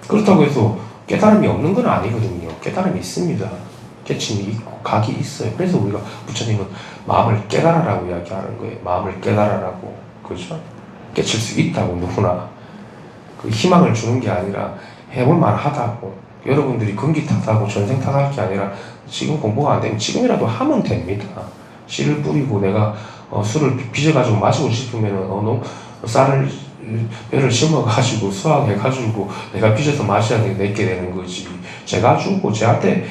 그렇다고 해서 깨달음이 없는 건 아니거든요. 깨달음이 있습니다. 깨침이 있고, 각이 있어요. 그래서 우리가 부처님은 마음을 깨달아라고 이야기하는 거예요. 마음을 깨달아라고. 그죠? 깨칠 수 있다고, 누구나. 그 희망을 주는 게 아니라 해볼만 하다고. 여러분들이 금기 탓하고 전생 탓할 게 아니라 지금 공부가 안 되면 지금이라도 하면 됩니다. 씨를 뿌리고 내가 술을 빚어가지고 마시고 싶으면 쌀을 뼈를 심어가지고 수확해가지고 내가 빚어서 마셔야 내게 되는 거지. 제가 주고 저한테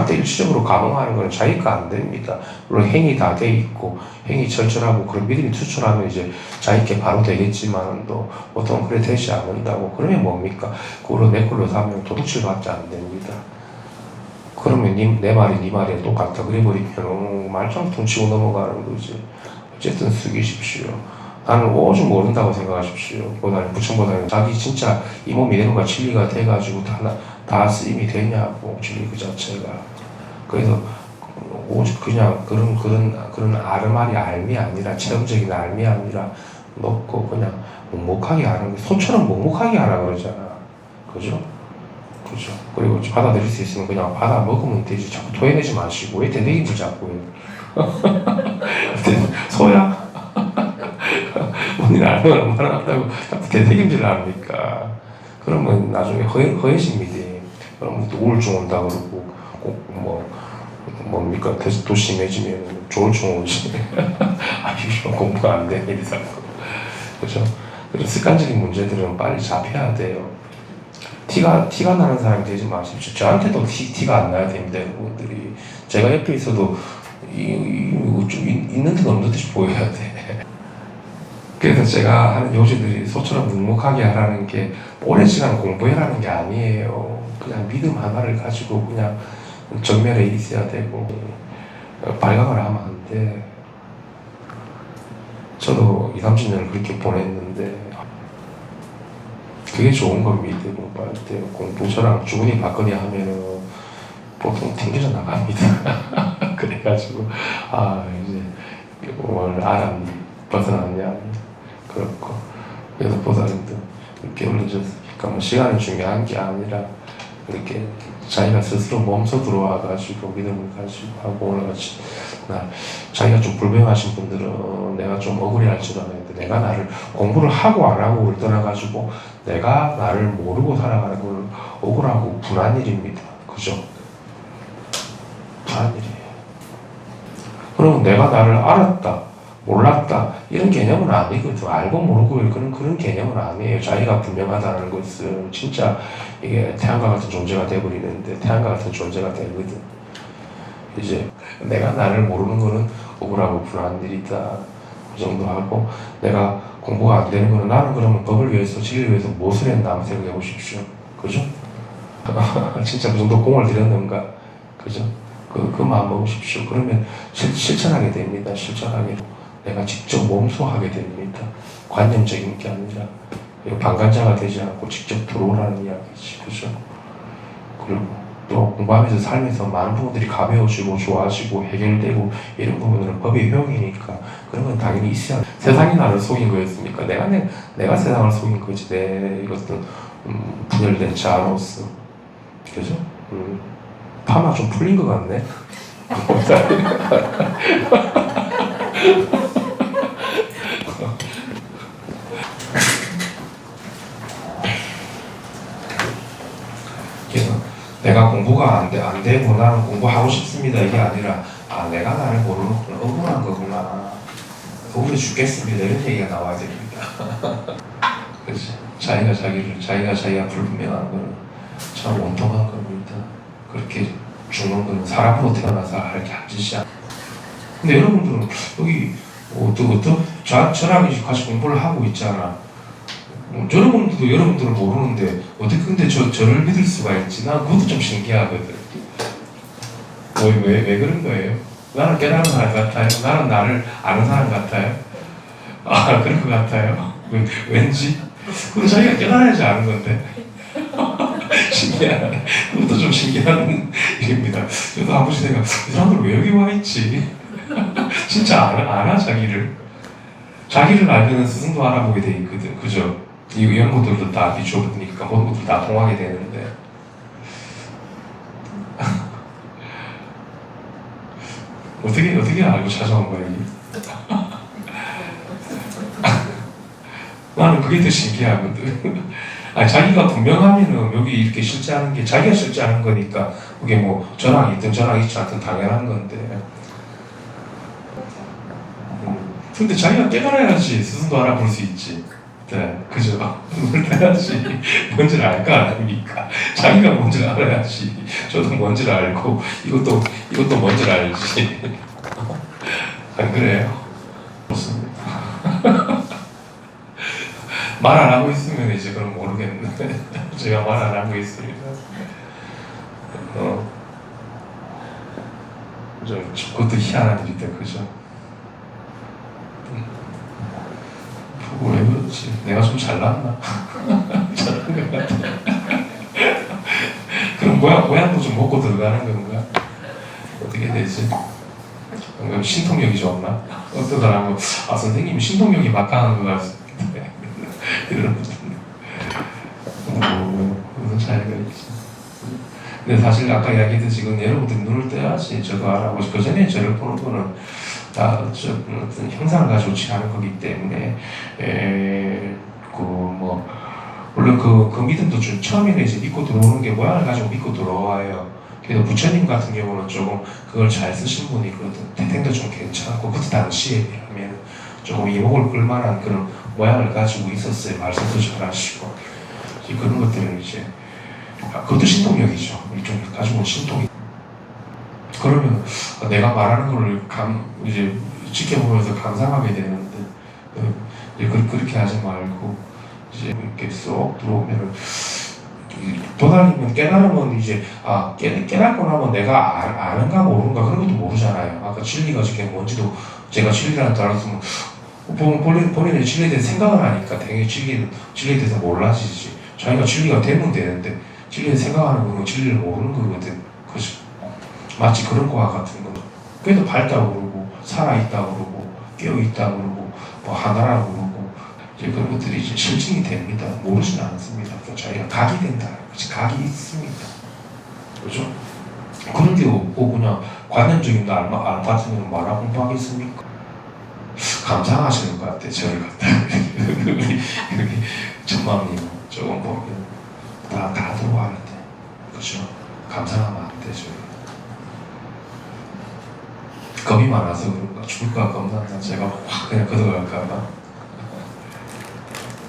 일시적으로 감흥하는 건 자기가 안 됩니다. 물론 행이 다 돼 있고 행이 철저하고 그런 믿음이 투철하면 이제 자기께 바로 되겠지만 또 보통 그래 되지 않는다고. 그러면 뭡니까? 그걸로 내 걸로 사면 도둑질 받지 안 됩니다. 그러면 내 말이 네 말이 똑같다 그래버리면 말짱 퉁치고 넘어가는 거지. 어쨌든 숙이십시오. 나는 오직 모른다고 생각하십시오. 보다는 부처보다는 자기 진짜 이 몸이 내가 진리가 돼가지고 다 쓰임이 되냐고. 진리 그 자체가. 그래서 오직 그냥 그런 아르마리 알미 아니라 체험적인 알미 아니라 놓고 그냥 묵묵하게 하는 게 손처럼 묵묵하게 하라 그러잖아. 그죠? 그죠? 그리고 받아들일 수 있으면 그냥 받아 먹으면 되지. 자꾸 토해내지 마시고 왜 대대기질 자꾸 해요? 소야? 본인 알면 얼마나 한다고 자꾸 대대기질을 합니까? 그러면 나중에 허해집니다. 그러면 또 우울증 온다 그러고 꼭 뭡니까? 더 심해지면 조울증 오지. 아유 공부가 안 돼. 이래서 그죠? 그런 습관적인 문제들은 빨리 잡혀야 돼요. 티가 나는 사람이 되지 마십시오. 저한테도 티가 안 나야 됩니다, 여러분들이. 제가 옆에 있어도 있는 듯 없는 듯이 보여야 돼. 그래서 제가 하는 요지들이 소처럼 묵묵하게 하라는 게 오랜 시간 공부해라는 게 아니에요. 그냥 믿음 하나를 가지고 그냥 정면에 있어야 되고 발각을 하면 안 돼. 저도 20-30년을 그렇게 보냈는데 그게 좋은 겁니다. 공부할 때 공부처럼 주문이 받거니 하면은 보통 튕겨져 나갑니다. 그래가지고 이제 뭘 알았니 벗어났냐 그렇고. 그래서 보살님도 이렇게 올려줬으니까 뭐 시간이 중요한 게 아니라 이렇게 자기가 스스로 몸소 들어와가지고 믿음을 가지고 하고 올라가지. 자기가 좀 불명하신 분들은 내가 좀 억울해할지도 않는데 내가 나를 공부를 하고 안 하고를 떠나가지고 내가 나를 모르고 살아가는 걸 억울하고 분한 일입니다. 그죠? 분한 일이에요. 그럼 내가 나를 알았다, 몰랐다 이런 개념은 아니거든. 알고 모르고 그런 개념은 아니에요. 자기가 분명하다는 것은 진짜 이게 태양과 같은 존재가 돼버리는데 태양과 같은 존재가 되거든. 이제 내가 나를 모르는 거는 억울하고 분한 일이다. 그 정도 하고 내가 공부가 안 되는 거는 나는 그러면 법을 위해서 진리를 위해서 무엇을 했나 한번 생각해 보십시오. 그죠? 진짜 그 정도 공을 들였는가? 그죠? 그 마음 먹으십시오. 그러면 실천하게 됩니다. 실천하게. 내가 직접 몸소 하게 됩니다. 관념적인 게 아니라 방관자가 되지 않고 직접 들어오라는 이야기지. 그죠? 그리고 또 공부하면서 살면서 많은 부분들이 가벼워지고 좋아지고 해결되고 이런 부분들은 법의 효용이니까 그런 건 당연히 있어야 돼. 세상이 나를 속인 거였으니까 내가 세상을 속인 거지 내 이것도 분열된 자아로서 그죠? 파마 좀 풀린 것 같네. 그래서 내가 공부가 안 되고 나는 공부하고 싶습니다 이게 아니라 내가 나를 모르는구나 억울한 거구나 억울해 죽겠습니다 이런 얘기가 나와야 됩니다. 그렇지. 자기가 불분명한 거는 참 원통한 겁니다. 그렇게 죽는 거는 사람으로 태어나서 할 게 아니지. 근데 여러분들은 여기 저랑 같이 공부를 하고 있잖아. 여러분들은 모르는데 어떻게 근데 저를 믿을 수가 있지? 난 그것도 좀 신기하거든. 왜 그런 거예요? 나는 깨달은 사람 같아요? 나는 나를 아는 사람 같아요? 그런 것 같아요. 왠지? 그건 자기가 깨달아야지 아는 건데. 신기하네. 그것도 좀 신기한 일입니다. 저도 아버지 생각, 이 사람들 왜 여기 와 있지? 진짜 알아 자기를. 자기를 알면 스승도 알아보게 돼 있거든. 그죠? 이런 것들도 다 비추어보니까 모든 것들 다 통하게 되는데. 어떻게 알고 찾아온 거야, 이게? 나는 그게 더 신기하거든. 자기가 분명하면은 여기 이렇게 실제하는 게 자기가 실제하는 거니까 그게 뭐 저랑 있든 저랑 있지 않든 당연한 건데. 근데 자기가 깨달아야지 스스로 알아볼 수 있지. 네, 그죠? 그걸 해야지 뭔지를 알 거 아닙니까? 자기가 뭔지를 알아야지. 저도 뭔지를 알고 이것도 뭔지를 알지. 안 그래요? 그렇습니다. 말 안 하고 있으면 이제 그럼 모르겠는데 제가 말 안 하고 있습니다. 그것도 희한한 일이다, 그죠? 왜 그렇지? 내가 좀 잘났나? 잘난 것 같아. 그럼 모양도 좀 먹고 들어가는 건가? 어떻게 되지? 신통력이 좋나? 어떤 사람은 선생님이 신통력이 막강한 것 같습니다. 이런 무슨 차이가 있지? 근데 사실 아까 이야기했듯이 지금 여러분들 눈을 떠야지 저거 알아보고 그 전에 저를 보는 거는 다 어떤 형상을 가지고 취하는 거기 때문에 물론 그 믿음도 좀 처음에는 이제 믿고 들어오는 게 모양을 가지고 믿고 들어와요. 그래서 부처님 같은 경우는 조금 그걸 잘 쓰신 분이거든. 태생도 좀 괜찮고 그때 당시에 비하면 조금 이목을 끌만한 그런 모양을 가지고 있었어요. 말씀도 잘하시고 그런 것들은 이제 그것도 신통력이죠. 일종의 가지고 온 신통이. 그러면 내가 말하는 걸 이제 지켜보면서 감상하게 되는데 이제 그렇게 하지 말고 이제 이렇게 쏙 들어오면은 도달이면 깨달으면 이제 깨닫고 나면 내가 아는가 모르는가 그런 것도 모르잖아요. 아까 진리가 저게 뭔지도 제가 진리라는 단어를 쓰면 본인의 진리에 대해서 생각을 하니까 당연히 진리에 대해서 몰라지지. 자기가 진리가 되면 되는데 진리에 생각하는 거는 진리를 모르는 거거든. 그죠? 마치 그런 거와 같은 거. 그래도 밝다고 그러고 살아있다고 그러고 깨어있다고 그러고 뭐 하나라고 그러고 이제 그런 것들이 이제 실증이 됩니다. 모르지는 않습니다. 자기가 각이 된다. 그치? 각이 있습니다. 그죠? 그런 게 없고 그냥 관념적인 거 안 받으면 뭐라 공부하겠습니까? 감상하시는 것 같아. 저희 같아. 우리 전맘님 조금 보면 다 들어와야 돼. 그죠? 감상하면 안 되죠. 겁이 많아서 그런가 죽을까 겁난다. 제가 확 그냥 걷어갈까봐.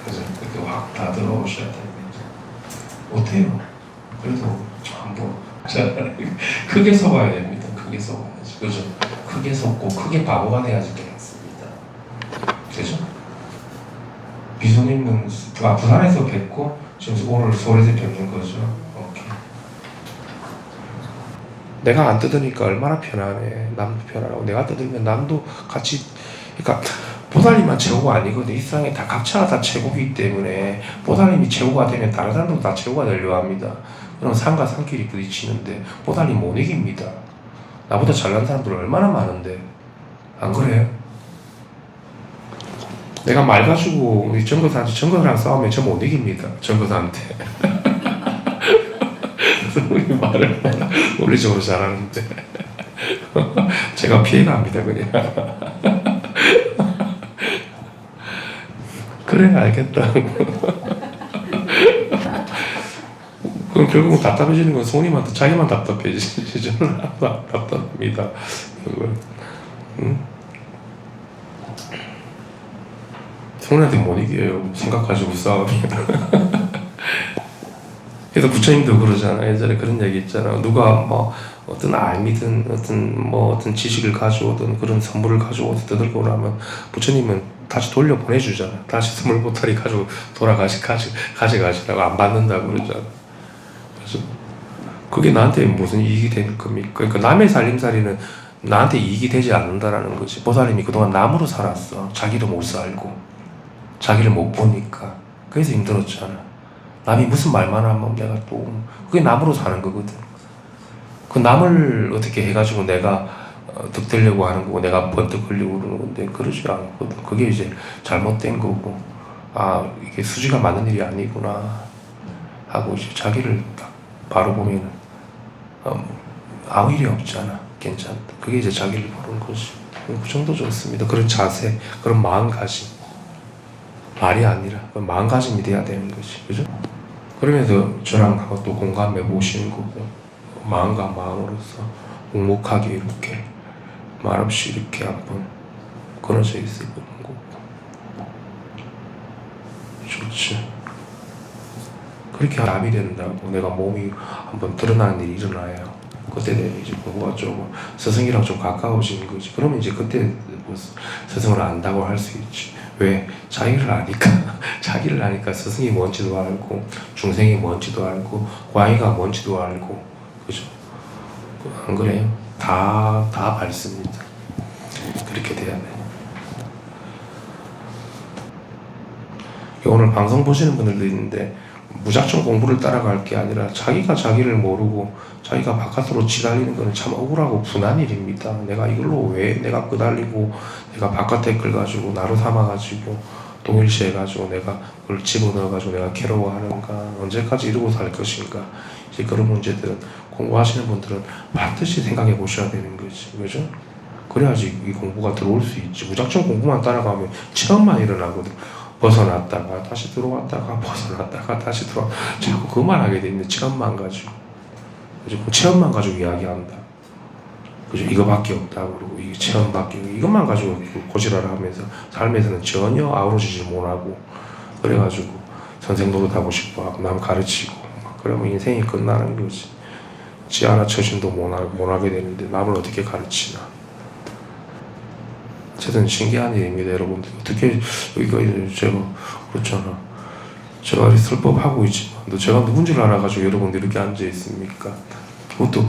그죠? 그렇게 확 다 들어오셔야 됩니다. 못해요. 그래도 한번 크게 속아야 됩니다. 크게 속아야지. 그죠? 크게 속고 크게 바보가 돼야지 되겠습니다. 그죠? 비수님은 부산에서 뵙고 지금 오늘 서울에서 뵙는 거죠. 오케이. 내가 안 뜯으니까 얼마나 편하네. 남도 편하고 내가 뜯으면 남도 같이 그러니까 보살님만 최고가 아니거든. 이 세상에 다 각자가 다 최고이기 때문에 보살님이 최고가 되면 다른 사람도 다 최고가 되려고 합니다. 그럼 산과 산끼리 부딪히는데 보살이 못 이깁니다. 나보다 잘난 사람들 얼마나 많은데. 안 그래요? 내가 말 가지고 우리 정거사랑 싸우면 저 못 이깁니다. 정거사한테. 우리 말을 논리적으로 잘하는데 제가 피해갑니다 그냥. 그래 알겠다. 그럼 결국은 답답해지는 건 손님한테 자기만 답답해지지 저는 답답합니다. 응? 손님한테 못 이겨요. 생각가지고 싸우면. 그래서 부처님도 그러잖아. 예전에 그런 얘기 있잖아. 누가 뭐 어떤 알미든 어떤 지식을 가져오든 그런 선물을 가져오든 떠들고 나면 부처님은 다시 돌려 보내주잖아. 다시 선물 보따리 가지고 가져가시라고 안 받는다고 그러잖아. 그래서 그게 나한테 무슨 이익이 될 겁니까? 그러니까 남의 살림살이는 나한테 이익이 되지 않는다라는 거지. 보살님이 그동안 남으로 살았어. 자기도 못 살고 자기를 못 보니까 그래서 힘들었잖아. 남이 무슨 말만 하면 내가 또 그게 남으로 사는 거거든. 그 남을 어떻게 해가지고 내가 득되려고 하는 거고 내가 번뜩 걸려고 그러는 건데 그러지 않거든. 그게 이제 잘못된 거고 아 이게 수지가 맞는 일이 아니구나 하고 이제 자기를 딱 바로 보면은 아무 일이 없잖아. 괜찮다. 그게 이제 자기를 보는 거지. 그 정도 좋습니다. 그런 자세, 그런 마음가짐. 말이 아니라 그 마음가짐이 돼야 되는 거지. 그죠? 그러면서 저랑 하고 또 공감해 보시는 거고 마음과 마음으로서 묵묵하게 이렇게 말없이 이렇게 한번 끊어져 있어 보는 거고 좋지. 그렇게 답이 된다고 내가 몸이 한번 드러나는 일이 일어나요. 그때 되면 이제 공부가 조금 스승이랑 좀 가까워지는 거지. 그러면 이제 그때 뭐 스승을 안다고 할 수 있지. 왜? 자기를 아니까 스승이 뭔지도 알고 중생이 뭔지도 알고 과의가 뭔지도 알고 그죠? 안 그래요? 다 밝습니다. 그렇게 돼야 돼. 오늘 방송 보시는 분들도 있는데 무작정 공부를 따라갈 게 아니라 자기가 자기를 모르고 자기가 바깥으로 지달리는 것은 참 억울하고 분한 일입니다. 내가 이걸로 왜 내가 끄달리고 내가 바깥에 걸 가지고 나로 삼아가지고 동일시해가지고 내가 그걸 집어넣어가지고 내가 괴로워하는가 언제까지 이러고 살 것인가 이제 그런 문제들은 공부하시는 분들은 반드시 생각해 보셔야 되는 거지. 그죠? 그래야지 이 공부가 들어올 수 있지. 무작정 공부만 따라가면 체험만 일어나거든. 벗어났다가 다시 들어왔다가 벗어났다가 다시 들어와 자꾸 그만 하게 돼 있는 체험만 가지고 그죠? 그 체험만 가지고 이야기한다. 그죠? 이거밖에 없다 그러고 이 체험밖에 이것만 가지고 고지랄 하면서 삶에서는 전혀 아우러지지 못하고 그래가지고 선생 노릇하고 싶어하고 남 가르치고 그러면 인생이 끝나는 거지. 지 하나 처신도 못하게 되는데 남을 어떻게 가르치나. 어쨌든 신기한 일입니다, 여러분들. 어떻게 이거 제가 그렇잖아. 제가 설법하고 있지만 제가 누군지를 알아가지고 여러분들 이렇게 앉아 있습니까? 그것도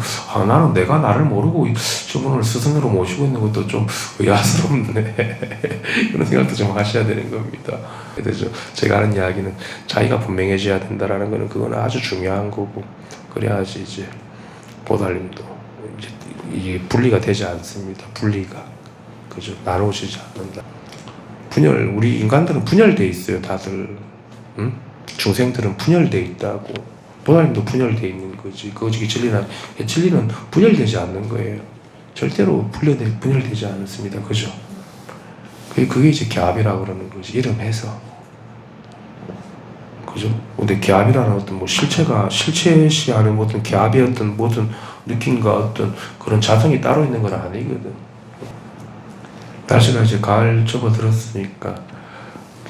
나는 내가 나를 모르고 저분을 스승으로 모시고 있는 것도 좀 의아스럽네. 그런 생각도 좀 하셔야 되는 겁니다. 그래서 제가 하는 이야기는 자기가 분명해져야 된다라는 거는 그건 아주 중요한 거고 그래야지 이제 보살님도 이제 이게 분리가 되지 않습니다. 분리가. 그죠? 나눠지지 않는다. 우리 인간들은 분열돼 있어요, 다들. 응? 중생들은 분열돼 있다고. 보살님도 분열돼 있는 거지. 그것이 진리는 분열되지 않는 거예요. 절대로 분열되지 않습니다. 그죠? 그게 이제 갸압이라고 그러는 거지. 이름해서. 그죠? 근데 갸압이라는 어떤 실체시 하는 어떤 갸압의 어떤 모든 느낌과 어떤 그런 자성이 따로 있는 건 아니거든. 날씨가 이제 가을 접어들었으니까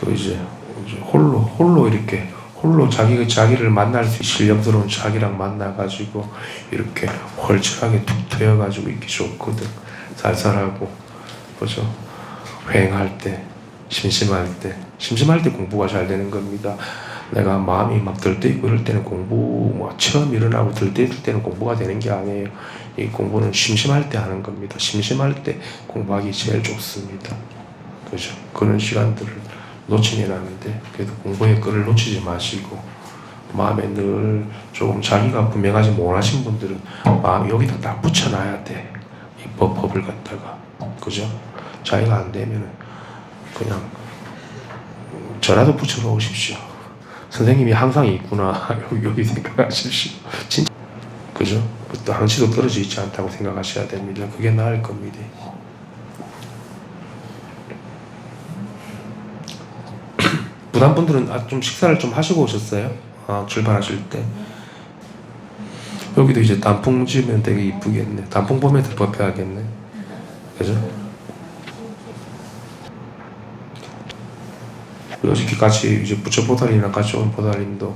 또 이제 홀로 이렇게 자기를 만날 수 있는 신령스러운 자기랑 만나가지고 이렇게 홀쭉하게 툭 트여가지고 있기 좋거든. 쌀쌀하고 그죠? 휑할 때 심심할 때 공부가 잘 되는 겁니다. 내가 마음이 막 들떠있고 이럴 때는 처음 일어나고 들떠있을 때는 공부가 되는 게 아니에요. 이 공부는 심심할 때 하는 겁니다. 심심할 때 공부하기 제일 좋습니다. 그죠? 그런 시간들을 놓치면 안 돼. 그래도 공부의 끈을 놓치지 마시고 마음에 늘 조금 자기가 분명하지 못하신 분들은 마음 여기다 딱 붙여놔야 돼. 이 법을 갖다가. 그죠? 자기가 안 되면 그냥 저라도 붙여놓으십시오. 선생님이 항상 있구나. 여기 생각하십시오. 진짜. 그죠? 또 한치도 떨어져 있지 않다고 생각하셔야 됩니다. 그게 나을 겁니다. 부담분들은 좀 식사를 좀 하시고 오셨어요? 출발하실 때. 여기도 이제 단풍 지으면 되게 이쁘겠네. 단풍 보면 더 법해야겠네. 그죠? 어저께 같이 이제 부처 보살이랑 같이 온 보살님도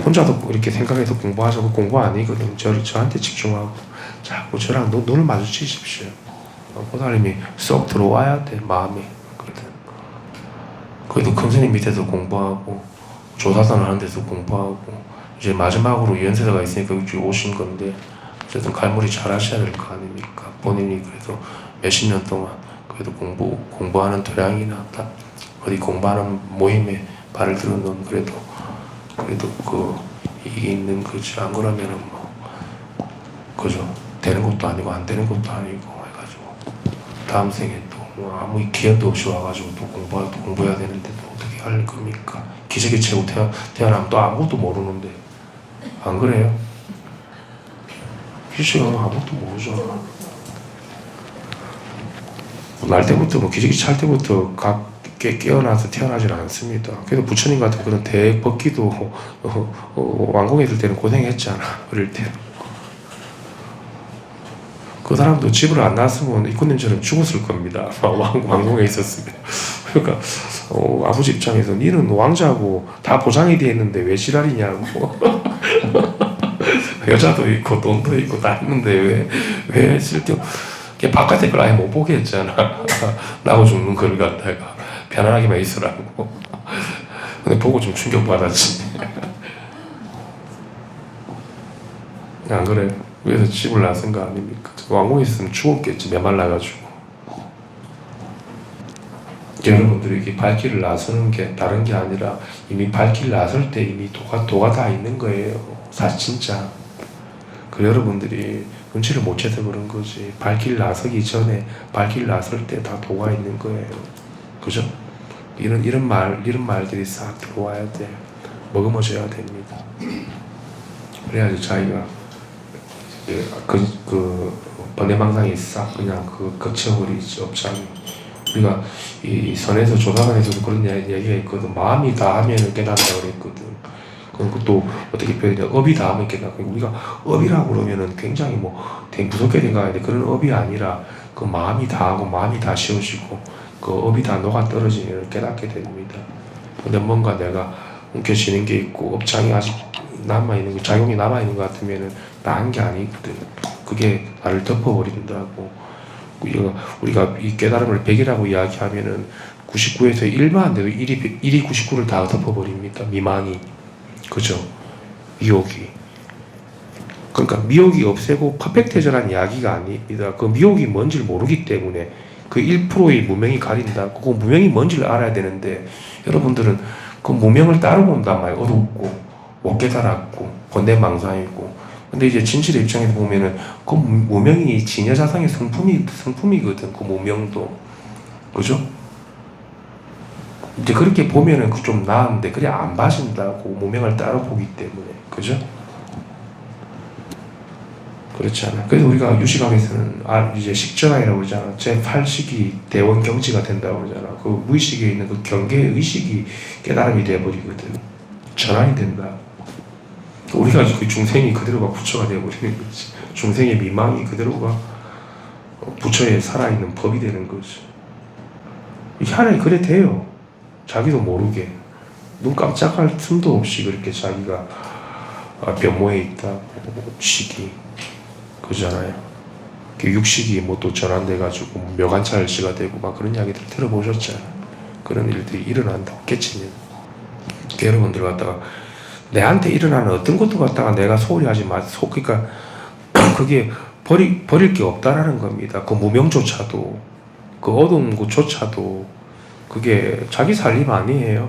혼자도 이렇게 생각해서 공부하자고 공부 아니거든. 저한테 집중하고 자꾸 저랑 눈을 마주치십시오. 보살님이 쏙 들어와야 돼 마음이. 그래도 큰 스님 밑에서 공부하고 조사선 하는 데서 공부하고 이제 마지막으로 연세대가 있으니까 여기 오신 건데 어쨌든 갈무리 잘 하셔야 될 거 아닙니까? 본인이 그래도 몇십 년 동안 그래도 공부하는 도량이나 딱 어디 공부하는 모임에 발을 들어놓은 그래도 이게 있는 거지. 안 그러면은 뭐 그죠? 되는 것도 아니고 안 되는 것도 아니고 해가지고 다음 생에 또 뭐 아무 기회도 없이 와가지고 또 공부해야 되는데 또 어떻게 할 겁니까? 기저귀 채고 태어나면 또 아무것도 모르는데 안 그래요? 기저귀 아무것도 모르죠. 날 때부터 뭐 기저귀 찰 때부터 깨어나서 태어나질 않습니다. 그래도 부처님 같은 그런 대법기도 왕궁에 있을 때는 고생했잖아. 어릴 때. 그 사람도 집을 안 나왔으면 이꾼님처럼 죽었을 겁니다. 왕궁에 있었으면. 그러니까 아버지 입장에서 니는 왕자고 다 보장이 돼 있는데 왜 지랄이냐고. 여자도 있고 돈도 있고 다 있는데 왜 쓸데없 바깥에 걸 아예 못 보게 했잖아. 나고 죽는 걸 갖다가 편안하게만 있으라고. 근데 보고 좀 충격받았지. 안 그래? 그래서 집을 나선 거 아닙니까? 왕궁에 있으면 죽었겠지. 메말라가지고. 여러분들이 이렇게 발길을 나서는 게 다른 게 아니라 이미 발길 나설 때 이미 도가 다 있는 거예요. 사실 진짜. 그 여러분들이 눈치를 못 채서 그런 거지. 발길 나서기 전에 발길 나설 때 다 도가 있는 거예요. 그죠? 이런 말들이 싹 들어와야 돼. 머금어져야 됩니다. 그래야지 자기가 번뇌망상이 싹 그냥 거쳐버리지. 없잖아요. 우리가 이 선에서 조사관에서도 그런 이야기가 있거든. 마음이 다하면 깨닫는다 그랬거든. 그것도 어떻게 표현해? 업이 다하면 깨닫고. 우리가 업이라고 그러면은 굉장히 되게 무섭게 생각해야 돼. 그런 업이 아니라 그 마음이 다하고 마음이 다 씌워지고 그 업이 다 녹아 떨어지면 깨닫게 됩니다. 근데 뭔가 내가 움켜쥐는 게 있고 업장이 아직 남아있는 거, 작용이 남아있는 것 같으면은 나은 게 아니거든. 그게 나를 덮어버린다고. 우리가 이 깨달음을 100이라고 이야기하면은 99에서 1만 안 돼도 1이 99를 다 덮어버립니다. 미망이. 그죠? 미혹이. 그러니까 미혹이 없애고 퍼펙트해져라는 이야기가 아닙니다. 그 미혹이 뭔지를 모르기 때문에 그 1%의 무명이 가린다. 그 무명이 뭔지를 알아야 되는데 여러분들은 그 무명을 따르고 온단 말이에요. 어둡고 못 깨달았고 번뇌망상이고. 근데 이제 진실의 입장에서 보면은 그 무명이 진여자상의 성품이거든. 그 무명도. 그죠? 이제 그렇게 보면은 좀 나은데 그래 안 봐준다고 무명을 따로 보기 때문에. 그죠? 그렇지 않아. 그래서 우리가 유식학에서는 이제 식전학이라고 그러잖아. 제8식이 대원 경지가 된다고 그러잖아. 그 무의식에 있는 그 경계의 의식이 깨달음이 돼버리거든. 전환이 된다. 우리가 그 중생이 그대로가 부처가 되어버리는 거지. 중생의 미망이 그대로가 부처에 살아있는 법이 되는 거지. 이게 하나님 그래 돼요. 자기도 모르게. 눈 깜짝할 틈도 없이 그렇게 자기가 변모에 있다. 식이. 그잖아요. 육식이 또 전환돼가지고 묘관찰시가 되고 막 그런 이야기들 들어보셨잖아요. 그런 일들이 일어난다고 깨치면. 여러분들 갖다가 내한테 일어나는 어떤 것도 갖다가 내가 소홀히 하지 마. 그러니까 그게 버릴 게 없다라는 겁니다. 그 무명조차도 그 어두운 것조차도 그게 자기 살림 아니에요.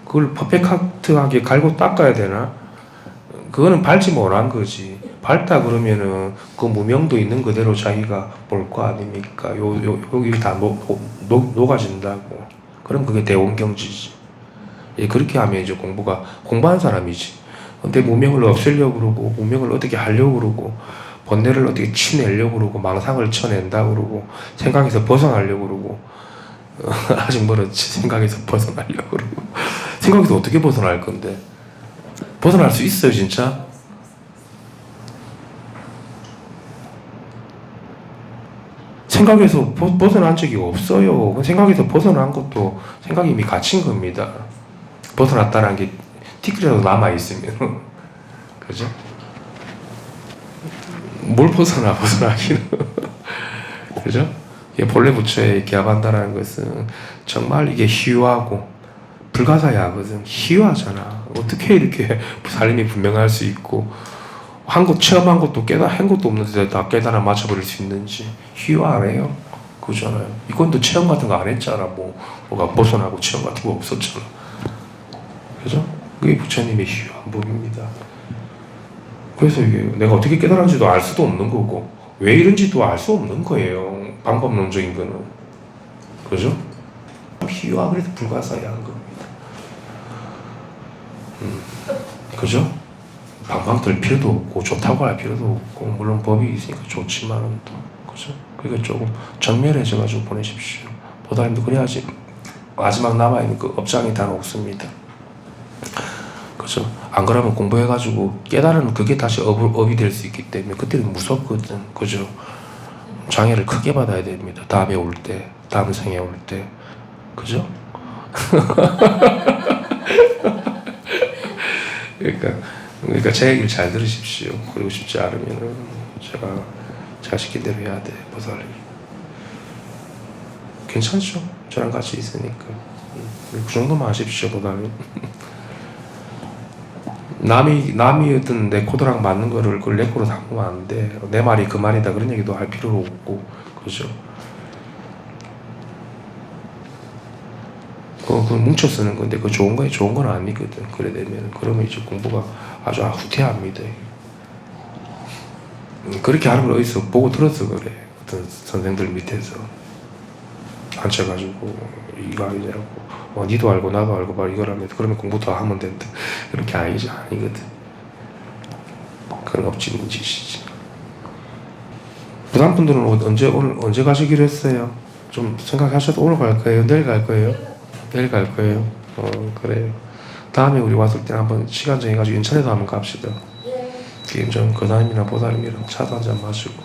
그걸 퍼펙트하게 갈고 닦아야 되나? 그거는 밟지 못한 거지. 밟다 그러면은 그 무명도 있는 그대로 자기가 볼 거 아닙니까? 여기 다 녹아진다고. 그럼 그게 대원경지지. 예, 그렇게 하면 이제 공부한 사람이지. 근데 무명을 없애려고 그러고, 무명을 어떻게 하려고 그러고, 번뇌를 어떻게 치내려고 그러고, 망상을 쳐낸다 그러고, 생각에서 벗어나려고 그러고, 아직 멀었지. 생각에서 벗어나려고 그러고. 생각에서 어떻게 벗어날 건데? 벗어날 수 있어요, 진짜? 생각에서 벗어난 적이 없어요. 생각에서 벗어난 것도 생각이 이미 갇힌 겁니다. 벗어났다는 게 티끌이라도 남아있으면. 그죠? 뭘 벗어나기는. 그죠? 본래 부처에 기합한다는 것은 정말 이게 희유하고 불가사의하거든. 희유하잖아. 어떻게 이렇게 살림이 분명할 수 있고 체험한 것도 한 것도 없는데 다 깨달아 맞춰버릴 수 있는지 희유 안 해요. 그잖아요. 이건도 체험 같은 거 안 했잖아. 뭐가 벗어나고 체험 같은 거 없었잖아. 그죠? 그게 부처님의 희유한 법입니다. 그래서 이게 내가 어떻게 깨달았는지도 알 수도 없는 거고 왜 이런지도 알 수 없는 거예요. 방법론적인 거는. 그죠? 희유하 그래도 불가사의한 겁니다. 그죠? 방방 들 필요도 없고 좋다고 할 필요도 없고 물론 법이 있으니까 좋지만은 또 그죠? 그러니까 조금 정멸해져가지고 보내십시오. 보살님도 그래야지 마지막 남아있는 그 업장이 다 녹습니다. 그죠? 안 그러면 공부해가지고 깨달으면 그게 다시 업이 될 수 있기 때문에 그때는 무섭거든. 그죠? 장애를 크게 받아야 됩니다. 다음에 올 때, 다음 생에 올 때. 그죠? 그러니까 제 얘기를 잘 들으십시오. 그리고 싶지 않으면은 제가 시킨 대로 해야 돼. 보살님. 괜찮죠? 저랑 같이 있으니까. 그 정도만 하십시오, 보살님. 남이 어떤 내 코드랑 맞는 거를 그걸 내 코로 담으면 안 돼. 내 말이 그 말이다 그런 얘기도 할 필요도 없고, 그죠? 그거 뭉쳐 쓰는 건데 그거 좋은 거에 좋은 건 아니거든. 그래 되면 그러면 이제 공부가 아주 후퇴합니다. 그렇게 하는 걸 어디서 보고 들어서 그래. 어떤 선생들 밑에서 앉혀가지고 이거 아니냐고. 니도 알고 나도 알고 말 이거라면 그러면 공부 더 하면 된다. 그렇게 아니거든. 그건 엎치는 짓이지. 부산 분들은 오늘 언제 가시기로 했어요? 좀 생각하셔도 오늘 갈 거예요? 내일 갈 거예요? 내일 갈 거예요. 그래요. 다음에 우리 왔을 때 한번 시간 정해가지고 인천에도 한번 갑시다. 게임 좀 거사님이랑 보살님이랑 차도 한잔 마시고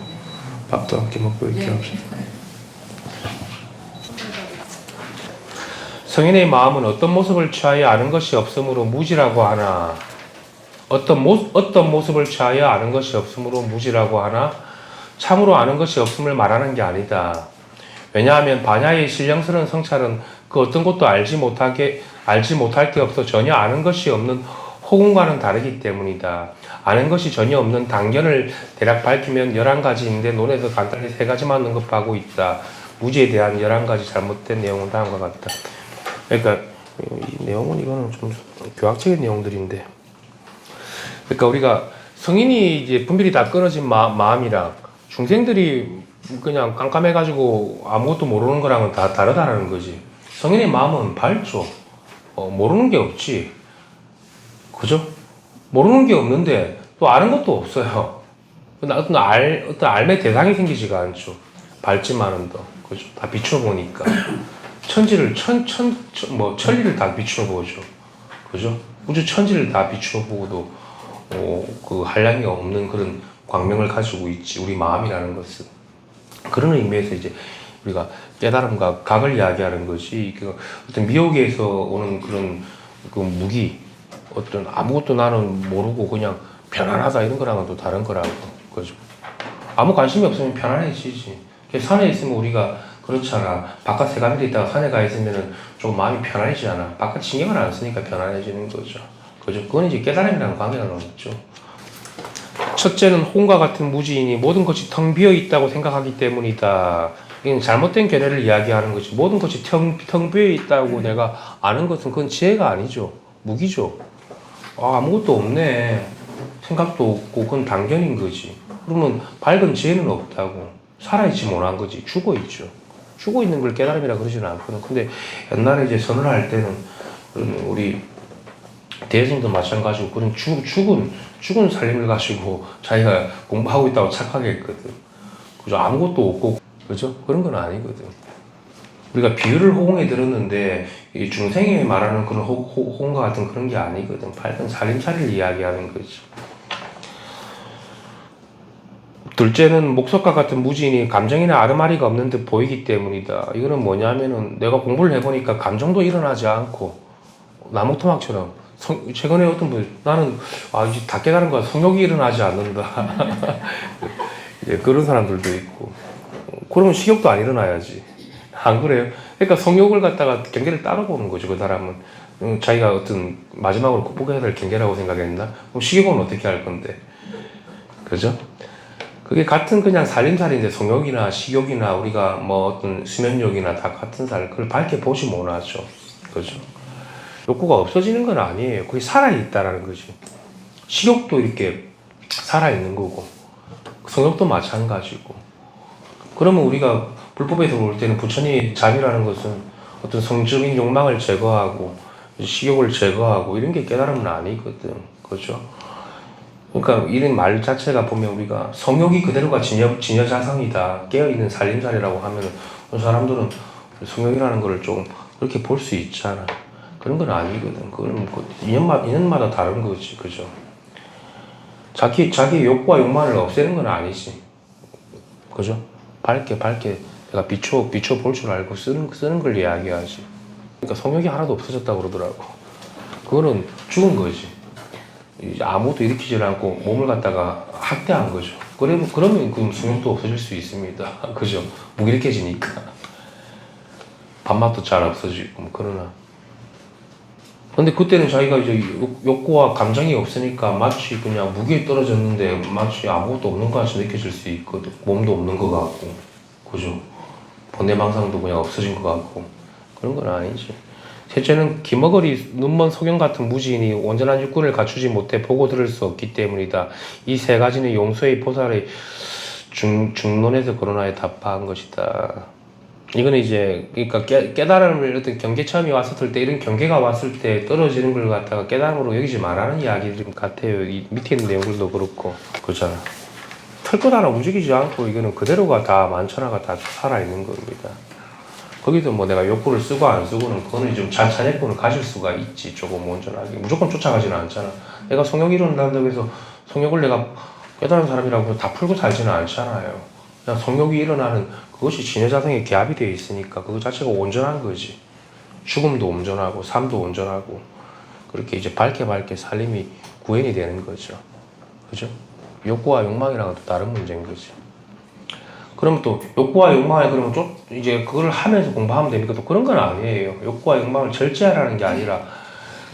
밥도 함께 먹고 이렇게 합시다. 성인의 마음은 어떤 모습을 취하여 아는 것이 없으므로 무지라고 하나? 어떤 모습을 취하여 아는 것이 없으므로 무지라고 하나? 참으로 아는 것이 없음을 말하는 게 아니다. 왜냐하면 반야의 신령스러운 성찰은 그 어떤 것도 알지 못할 게 없어 전혀 아는 것이 없는 호군과는 다르기 때문이다. 아는 것이 전혀 없는 단견을 대략 밝히면 11가지인데 논에서 간단히 3가지만 언급하고 있다. 무지에 대한 11가지 잘못된 내용은 다음과 같다. 그러니까 이 내용은 이거는 좀 교학적인 내용들인데, 그러니까 우리가 성인이 이제 분별이 다 끊어진 마음이랑 중생들이 그냥 깜깜해가지고 아무것도 모르는 거랑은 다 다르다는 거지. 성인의 마음은 밝죠. 모르는 게 없지. 그죠? 모르는 게 없는데 또 아는 것도 없어요. 어떤 알매 대상이 생기지가 않죠. 밝지만은 더. 그죠? 다 비춰보니까. 천지를, 천리를 다 비춰보죠. 그죠? 우주 천지를 다 비춰보고도, 그 한량이 없는 그런 광명을 가지고 있지. 우리 마음이라는 것은. 그런 의미에서 이제 우리가 깨달음과 각을 이야기하는 것이 그 어떤 미혹에서 오는 그런 그 무기, 어떤 아무것도 나는 모르고 그냥 편안하다 이런 거랑은 또 다른 거라고. 그죠? 아무 관심이 없으면 편안해지지. 산에 있으면 우리가 그렇잖아. 바깥 세간데 있다가 산에 가 있으면은 좀 마음이 편안해지지 않아. 바깥 신경을 안 쓰니까 편안해지는 거죠. 그죠? 그건 이제 깨달음이랑 관계가 없죠. 첫째는 혼과 같은 무지이니 모든 것이 텅 비어 있다고 생각하기 때문이다. 이건 잘못된 견해를 이야기하는 거지. 모든 것이 텅 비어 있다고 내가 아는 것은 그건 지혜가 아니죠. 무기죠. 아무것도 없네. 생각도 없고 그건 당견인 거지. 그러면 밝은 지혜는 없다고. 살아있지 못한 거지. 죽어있죠. 죽어 있는 걸 깨달음이라 그러지는 않거든. 근데 옛날에 이제 선언할 때는 우리 대승도 마찬가지고 그런 죽은 살림을 가지고 자기가 공부하고 있다고 착하게 했거든. 그죠? 아무것도 없고, 그죠? 그런 건 아니거든. 우리가 비유를 호응해 들었는데, 이 중생이 말하는 그런 호응과 같은 그런 게 아니거든. 밝은 살림살이를 이야기하는 거지. 둘째는 목석과 같은 무진이 감정이나 아르마리가 없는 듯 보이기 때문이다. 이거는 뭐냐면은 내가 공부를 해보니까 감정도 일어나지 않고 나무토막처럼 최근에 어떤 분 나는 이제 다 깨달은 거야. 성욕이 일어나지 않는다. 이제 그런 사람들도 있고 그러면 식욕도 안 일어나야지. 안 그래요? 그러니까 성욕을 갖다가 경계를 따로 보는 거죠. 그 사람은 자기가 어떤 마지막으로 극복해야 될 경계라고 생각했나? 그럼 식욕은 어떻게 할 건데? 그죠? 그게 같은 그냥 살림살인데 성욕이나 식욕이나 우리가 뭐 어떤 수면욕이나 다 같은 살 그걸 밝게 보지 못하죠. 그죠? 욕구가 없어지는 건 아니에요. 그게 살아있다라는 거지. 식욕도 이렇게 살아있는 거고 성욕도 마찬가지고. 그러면 우리가 불법에서 볼 때는 부처님 잠이라는 것은 어떤 성적인 욕망을 제거하고 식욕을 제거하고 이런 게 깨달음은 아니거든. 그죠? 그러니까 이런 말 자체가 보면 우리가 성욕이 그대로가 진여자성이다. 깨어있는 살림살이라고 하면 사람들은 성욕이라는 걸 좀 그렇게 볼 수 있잖아. 그런 건 아니거든. 그건 인연마다 다른 거지. 그죠? 자기 욕구와 욕망을 없애는 건 아니지. 그죠? 밝게 내가 비춰 볼 줄 알고 쓰는 걸 이야기하지. 그러니까 성욕이 하나도 없어졌다고 그러더라고. 그거는 죽은 거지. 아무것도 일으키지 않고 몸을 갖다가 학대한 거죠. 그러면 그 성욕도 없어질 수 있습니다. 그죠? 무기력해지니까. 밥맛도 잘 없어지고, 그러나. 근데 그때는 자기가 이제 욕구와 감정이 없으니까 마치 그냥 무게에 떨어졌는데 마치 아무것도 없는 것 같이 느껴질 수 있거든. 몸도 없는 것 같고. 그죠? 번뇌망상도 그냥 없어진 것 같고. 그런 건 아니지. 셋째는 기머거리 눈먼 소경 같은 무지인이 온전한 육군을 갖추지 못해 보고 들을 수 없기 때문이다. 이 세 가지는 용서의 보살의 중론에서 거론하여 답한 것이다. 이거는 이제 그러니까 깨달음을 어떤 경계 처음이 왔을 때 이런 경계가 왔을 때 떨어지는 걸 갖다가 깨달음으로 여기지 말라는 이야기 같아요. 이 밑에 있는 내용들도 그렇고 그렇잖아. 털것 하나 움직이지 않고 이거는 그대로가 다 만천하가 다 살아 있는 겁니다. 거기도 뭐 내가 욕구를 쓰고 안 쓰고는 그거는 좀 자체권을 가질 수가 있지. 조금 온전하게 무조건 쫓아가지는 않잖아. 내가 성욕이 일어난다고 해서 성욕을 내가 깨달은 사람이라고 다 풀고 살지는 않잖아요. 그냥 성욕이 일어나는 그것이 진여자성에 기합이 되어 있으니까 그거 자체가 온전한 거지. 죽음도 온전하고 삶도 온전하고 그렇게 이제 밝게 살림이 구현이 되는 거죠. 그죠? 욕구와 욕망이랑은 또 다른 문제인 거지. 그러면 또 욕구와 욕망에 그러면 좀 이제 그걸 하면서 공부하면 됩니까? 또 그런 건 아니에요. 욕구와 욕망을 절제하라는 게 아니라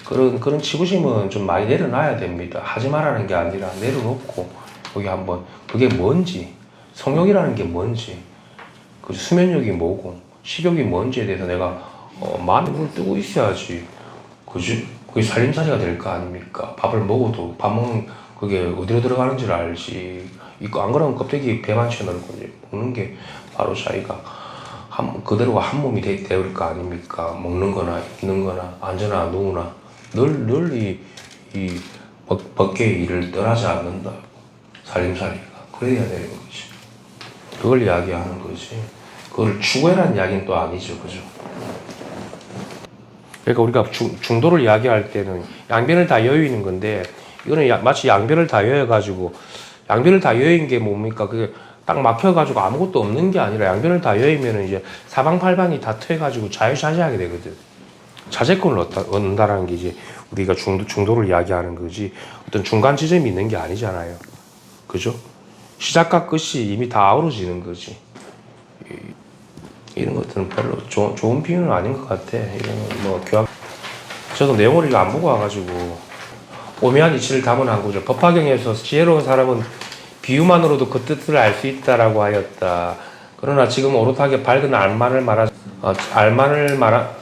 그런 치부심은 좀 많이 내려놔야 됩니다. 하지 말라는 게 아니라 내려놓고 거기 한번 그게 뭔지 성욕이라는 게 뭔지 그 수면욕이 뭐고 식욕이 뭔지에 대해서 내가 마음에 눈을 뜨고 있어야지. 그지? 그게 살림살이가 될 거 아닙니까? 밥을 먹어도 밥 먹는 그게 어디로 들어가는지를 알지. 이거 안 그러면 껍데기 배만 채널고 먹는 게 바로 자기가 그대로가 한 몸이 되올 거 아닙니까? 먹는 거나 입는 거나 앉으나 누우나 늘 이 법계의 일을 떠나지 않는다. 살림살이가. 그래야 되는 거지. 그걸 이야기하는 거지. 그걸 추구해라는 이야기는 또 아니죠. 그죠? 그러니까 우리가 중도를 이야기할 때는 양변을 다 여유 있는 건데 이거는 마치 양변을 다 여여가지고 양변을 다 여인 게 뭡니까? 그게 딱 막혀가지고 아무것도 없는 게 아니라 양변을 다 여이면 이제 사방팔방이 다 트여가지고 자유자재하게 되거든. 자재권을 얻는다라는 게 이제 우리가 중도를 이야기하는 거지 어떤 중간 지점이 있는 게 아니잖아요. 그죠? 시작과 끝이 이미 다 아우러지는 거지. 이런 것들은 별로 좋은 비유는 아닌 것 같아. 이거는 뭐 저도 내용을 이거 안 보고 와가지고 오묘한 이치를 담은 한 구절. 법화경에서 지혜로운 사람은 비유만으로도 그 뜻을 알 수 있다라고 하였다. 그러나 지금 오롯하게 밝은 알만을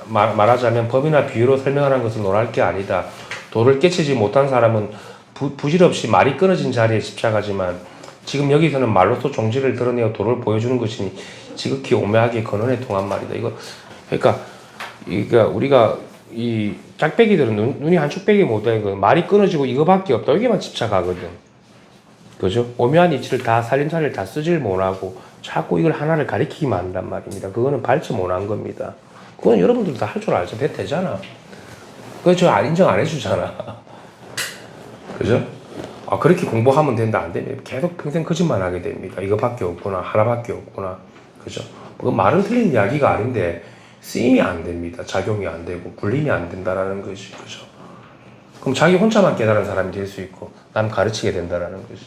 말하자면 법이나 비유로 설명하는 것은 논할 게 아니다. 도를 깨치지 못한 사람은 부질없이 말이 끊어진 자리에 집착하지만 지금 여기서는 말로서 종지를 드러내어 도를 보여주는 것이니 지극히 오묘하게 근원에 통한 말이다. 그러니까 우리가 이 짝배기들은 눈이 한축 빼기 못하는 거 말이 끊어지고 이거밖에 없다. 여기만 집착하거든. 그죠? 오묘한 이치를 다 살림살이를 다 쓰질 못하고 자꾸 이걸 하나를 가리키기만 한단 말입니다. 그거는 발전 못한 겁니다. 그건 여러분들도 다 할 줄 알죠. 배 되잖아. 그거 저 인정 안 해주잖아. 그죠? 그렇게 공부하면 된다 안 됩니다. 계속 평생 거짓말 하게 됩니다. 이거밖에 없구나, 하나밖에 없구나. 그죠? 그 말은 틀린 이야기가 아닌데 쓰임이 안 됩니다. 작용이 안 되고 굴림이 안 된다라는 것이. 그죠? 그럼 자기 혼자만 깨달은 사람이 될 수 있고 남 가르치게 된다라는 것이.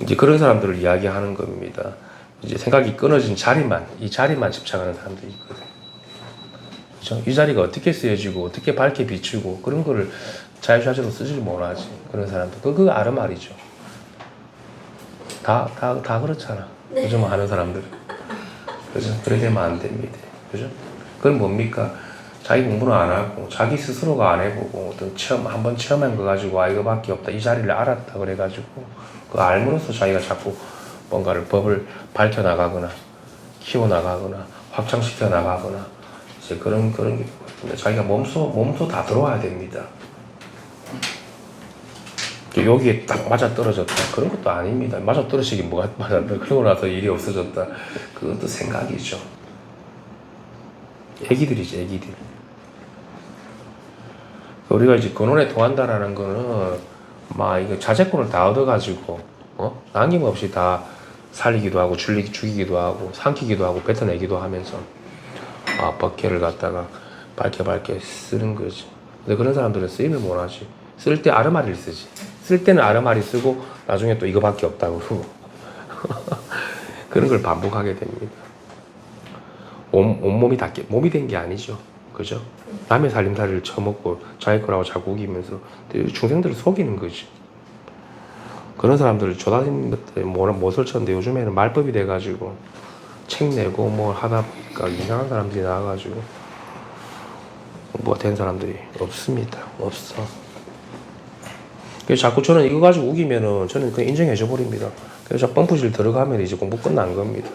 이제 그런 사람들을 이야기하는 겁니다. 이제 생각이 끊어진 이 자리만 집착하는 사람들이 있거든. 그죠? 이 자리가 어떻게 쓰여지고 어떻게 밝게 비추고 그런 거를 자유자재로 쓰질 못하지. 그런 사람들. 그거 아르말이죠. 다 그렇잖아. 요즘 하는 사람들. 그죠? 그렇게 되면 안 됩니다. 그죠? 그건 뭡니까? 자기 공부는 안 하고, 자기 스스로가 안 해보고, 한번 체험한 거 가지고, 이거밖에 없다. 이 자리를 알았다. 그래가지고, 그 알므로써 자기가 자꾸 뭔가를 법을 밝혀나가거나, 키워나가거나, 확장시켜 나가거나, 이제 그런 게, 자기가 몸소 다 들어와야 됩니다. 여기에 딱 맞아 떨어졌다. 그런 것도 아닙니다. 맞아 떨어지긴 뭐가 맞아. 그러고 나서 일이 없어졌다. 그것도 생각이죠. 애기들이죠, 애기들. 우리가 이제 근원에 통한다라는 거는 이거 자제권을 다 얻어가지고 남김없이 다 살리기도 하고 죽이기도 하고 삼키기도 하고 뱉어내기도 하면서 법계를 갖다가 밝게 쓰는 거지. 근데 그런 사람들은 쓰임을 못하지. 쓸 때 아르마리를 쓰지. 쓸 때는 아르마리 쓰고 나중에 또 이거밖에 없다고 그러고 그런 걸 반복하게 됩니다. 온몸이 다 몸이 된 게 아니죠. 그죠? 남의 살림살이를 처먹고 자기 거라고 자꾸 우기면서 중생들을 속이는 거지. 그런 사람들을 조다니는 것들 못 설쳤는데 요즘에는 말법이 돼가지고 책 내고 뭐 하다 보니까 이상한 사람들이 나와가지고 뭐가 된 사람들이 없습니다. 없어. 그래서 자꾸 저는 이거 가지고 우기면은 저는 그냥 인정해줘 버립니다. 그래서 뻥푸질 들어가면 이제 공부 끝난 겁니다.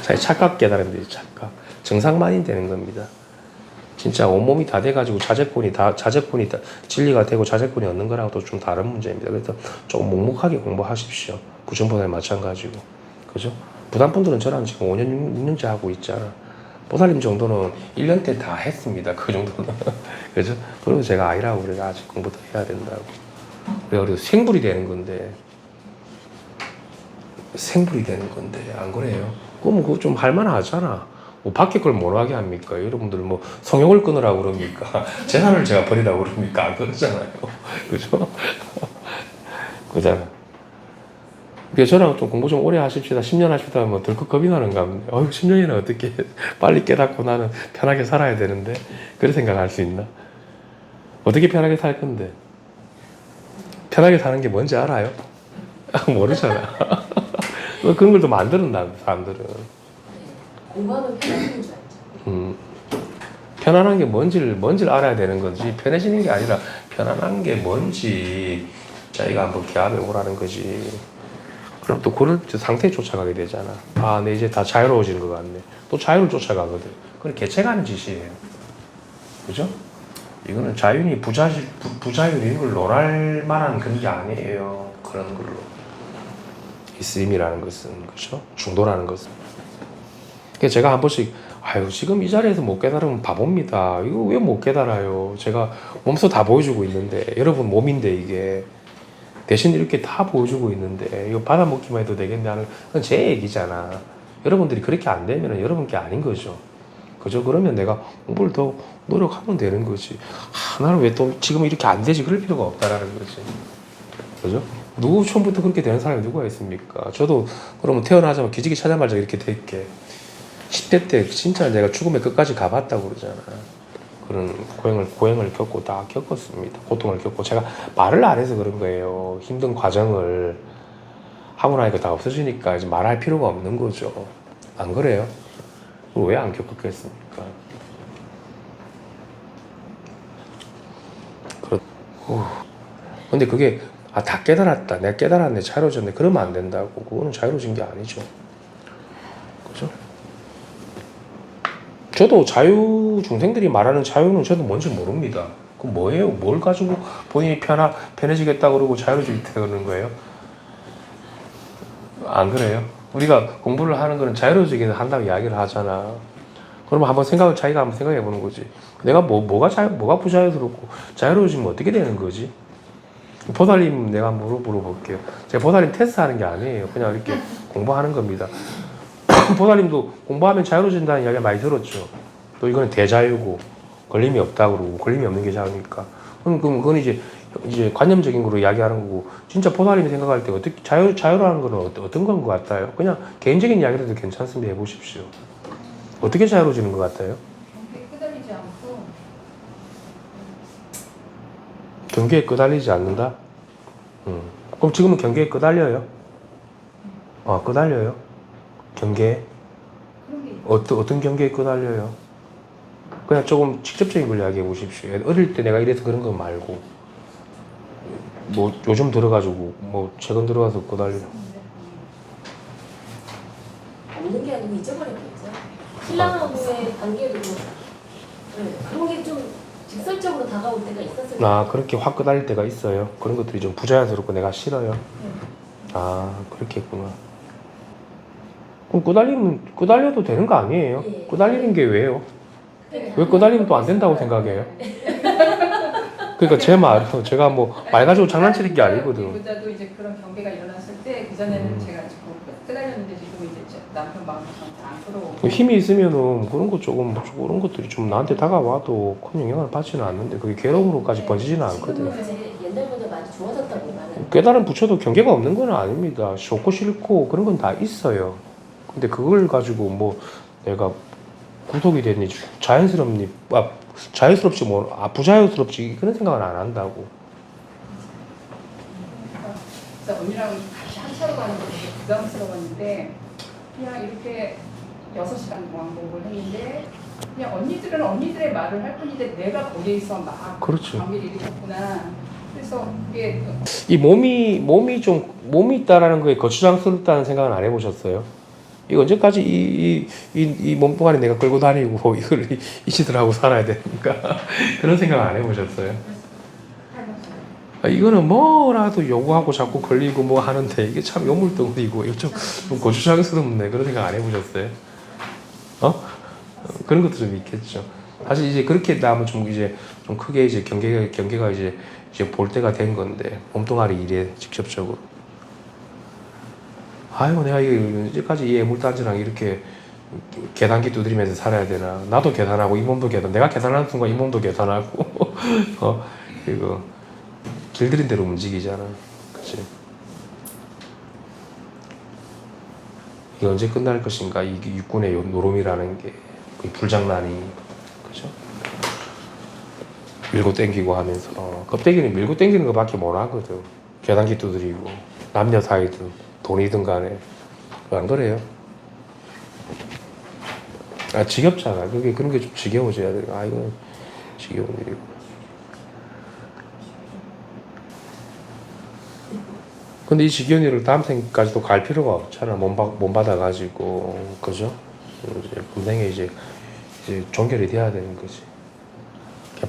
자기 착각 깨달으면 되지, 착각. 정상만이 되는 겁니다. 진짜 온몸이 다 돼가지고 자제권이 진리가 되고 자제권이 얻는 거랑은 또 좀 다른 문제입니다. 그래서 좀 묵묵하게 공부하십시오. 부처보살 마찬가지고. 그죠? 부담분들은 저랑 지금 5년, 6년째 하고 있잖아. 보살님 정도는 1년 때 다 했습니다. 그 정도는. 그죠? 그리고 제가 아니라고 그래요. 아직 공부 더 해야 된다고. 그래서 생불이 되는 건데. 안 그래요? 그러면 그거 좀 할만하잖아. 뭐 밖에 걸 뭐로 하게 합니까? 여러분들 뭐 성욕을 끊으라고 그럽니까? 재산을 제가 버리라고 그럽니까? 안 그러잖아요. 그죠? 그잖아. 그래서 저랑 좀 공부 좀 오래 하십시다. 10년 하십시다. 뭐 덜컥 겁이 나는가 보네. 10년이나 어떻게 빨리 깨닫고 나는 편하게 살아야 되는데 그런 생각할 수 있나? 어떻게 편하게 살 건데? 편하게 사는 게 뭔지 알아요? 모르잖아. 그런 걸 또 만드는다, 사람들은. 공부하면 편해지는 줄 알죠. 편안한 게 뭔지를 알아야 되는 거지. 편해지는 게 아니라 편안한 게 뭔지 자기가 한번 개합해 보라는 거지. 그럼 또 그런 상태에 쫓아가게 되잖아. 내 이제 다 자유로워지는 것 같네. 또 자유를 쫓아가거든. 그건 개체가는 짓이에요. 그죠? 이거는 자윤이 부자율 이런 걸 논할 만한 그런 게 아니에요. 그런 걸로. 있음이라는 것은, 그죠? 중도라는 것은. 그래서 제가 한 번씩, 지금 이 자리에서 못 깨달으면 바보입니다. 이거 왜 못 깨달아요? 제가 몸소 다 보여주고 있는데, 여러분 몸인데 이게. 대신 이렇게 다 보여주고 있는데, 이거 받아먹기만 해도 되겠네 하는, 그건 제 얘기잖아. 여러분들이 그렇게 안 되면 여러분 게 아닌 거죠. 그죠? 그러면 내가 공부를 더 노력하면 되는 거지. 나는 왜 또 지금 이렇게 안 되지? 그럴 필요가 없다라는 거지. 그죠? 누구 처음부터 그렇게 되는 사람이 누가 있습니까? 저도 그러면 태어나자마자 기지개 찾아말자 이렇게 될게 10대 때 진짜 내가 죽음의 끝까지 가봤다고 그러잖아. 그런 고행을 겪고 다 겪었습니다. 고통을 겪고 제가 말을 안 해서 그런 거예요. 힘든 과정을 하고 나니까 다 없어지니까 이제 말할 필요가 없는 거죠. 안 그래요? 왜 안 겪었겠습니까? 근데 그게 다 깨달았다. 내가 깨달았네. 자유로워졌네. 그러면 안 된다고. 그거는 자유로워진 게 아니죠. 그죠? 저도 중생들이 말하는 자유는 저도 뭔지 모릅니다. 그 뭐예요? 뭘 가지고 본인이 편해지겠다 그러고 자유로워지겠다 그러는 거예요? 안 그래요? 우리가 공부를 하는 거는 자유로워지긴 한다고 이야기를 하잖아. 그러면 자기가 한번 생각해 보는 거지. 내가 뭐가 부자유스럽고 자유로워지면 어떻게 되는 거지? 보살님 내가 물어볼게요. 제가 보살님 테스트 하는 게 아니에요. 그냥 이렇게 공부하는 겁니다. 보살님도 공부하면 자유로워진다는 이야기 많이 들었죠. 또 이거는 대자유고 걸림이 없다고 그러고 걸림이 없는 게 자유니까. 그건 이제 관념적인 거로 이야기하는 거고 진짜 보살님이 생각할 때 어떻게 자유라는 거는 어떤 건 것 같아요? 그냥 개인적인 이야기라도 괜찮습니다. 해보십시오. 어떻게 자유로워지는 것 같아요? 경계에 끄달리지 않고 경계에 끄달리지 않는다? 그럼 지금은 경계에 끄달려요? 끄달려요? 경계에? 그런 게 어떤 경계에 끄달려요? 그냥 조금 직접적인 걸 이야기해 보십시오. 어릴 때 내가 이래서 그런 거 말고 뭐 요즘 들어가지고 뭐 최근 들어가서 끄달려. 없는 게 아니고 잊어버렸겠죠. 신랑하고의 관계도 그런 게 좀 직설적으로 다가올 때가 있었어요. 그렇게 확 끄달릴 때가 있어요. 그런 것들이 좀 부자연스럽고 내가 싫어요. 그렇게 했구나. 그럼 끄달려도 되는 거 아니에요? 예. 끄달리는 게 왜요? 네. 왜 끄달리면 또 안 된다고 생각해요? 그러니까 제 말은 제가 뭐 말 가지고 장난치는 게 아니거든. 부자도 이제 그런 경계가 일어났을 때 그 전에는 제가 지금 끄달렸는데 지금 이제 남편 마음이 저한테 안 끌어오고 힘이 있으면은 그런 것들이 좀 나한테 다가와도 큰 영향을 받지는 않는데 그게 괴로움으로까지 번지지는 않거든. 지금은 이제 옛날보다 많이 좋아졌다고 말하는. 깨달은 부처도 경계가 없는 건 아닙니다. 좋고 싫고 그런 건 다 있어요. 근데 그걸 가지고 뭐 내가 구속이 됐니 자연스럽지 부자연스럽지 그런 생각은 안 한다고. 그래서 언니랑 같이 한차로 가는 게 되게 부담스러웠는데 그냥 이렇게 6시간 왕복을 했는데 그냥 언니들은 언니들의 말을 할 뿐인데 내가 거기에서 막 그렇죠. 관계를 일으켰구나. 그래서 이게 이 몸이 있다라는 거에 거추장스럽다는 생각은 안 해보셨어요? 이 언제까지 이 몸뚱아리 내가 끌고 다니고 이걸 이 짓을 하고 살아야 되는가 그런 생각 안 해보셨어요? 이거는 뭐라도 요구하고 자꾸 걸리고 뭐 하는데 이게 참 요물덩어리고 이거 좀 거추장스럽네 그런 생각 안 해보셨어요? 그런 것도 좀 있겠죠. 사실 이제 그렇게 나면 좀 크게 이제 경계가 이제 볼 때가 된 건데 몸뚱아리 일에 직접적으로. 아이고 내가 이제까지 이 애물단지랑 이렇게 계단기 두드리면서 살아야 되나. 나도 계산하고 이 몸도 계산. 내가 계산하는 순간 이 몸도 계산하고 이거 길들인 대로 움직이잖아. 그치? 이게 언제 끝날 것인가. 이 육군의 노름이라는 게 불장난이 그죠? 밀고 땡기고 하면서 껍데기는 밀고 땡기는 것밖에 못 하거든. 계단기 두드리고 남녀 사이든 돈이든 간에 안 그래요? 지겹잖아. 그런 게 좀 지겨워져야 돼. 이건 지겨운 일이고. 근데 이 지겨운 일을 다음 생까지도 갈 필요가 없잖아. 몸 받아가지고 그죠? 이제 금생에 이제 종결이 돼야 되는 거지.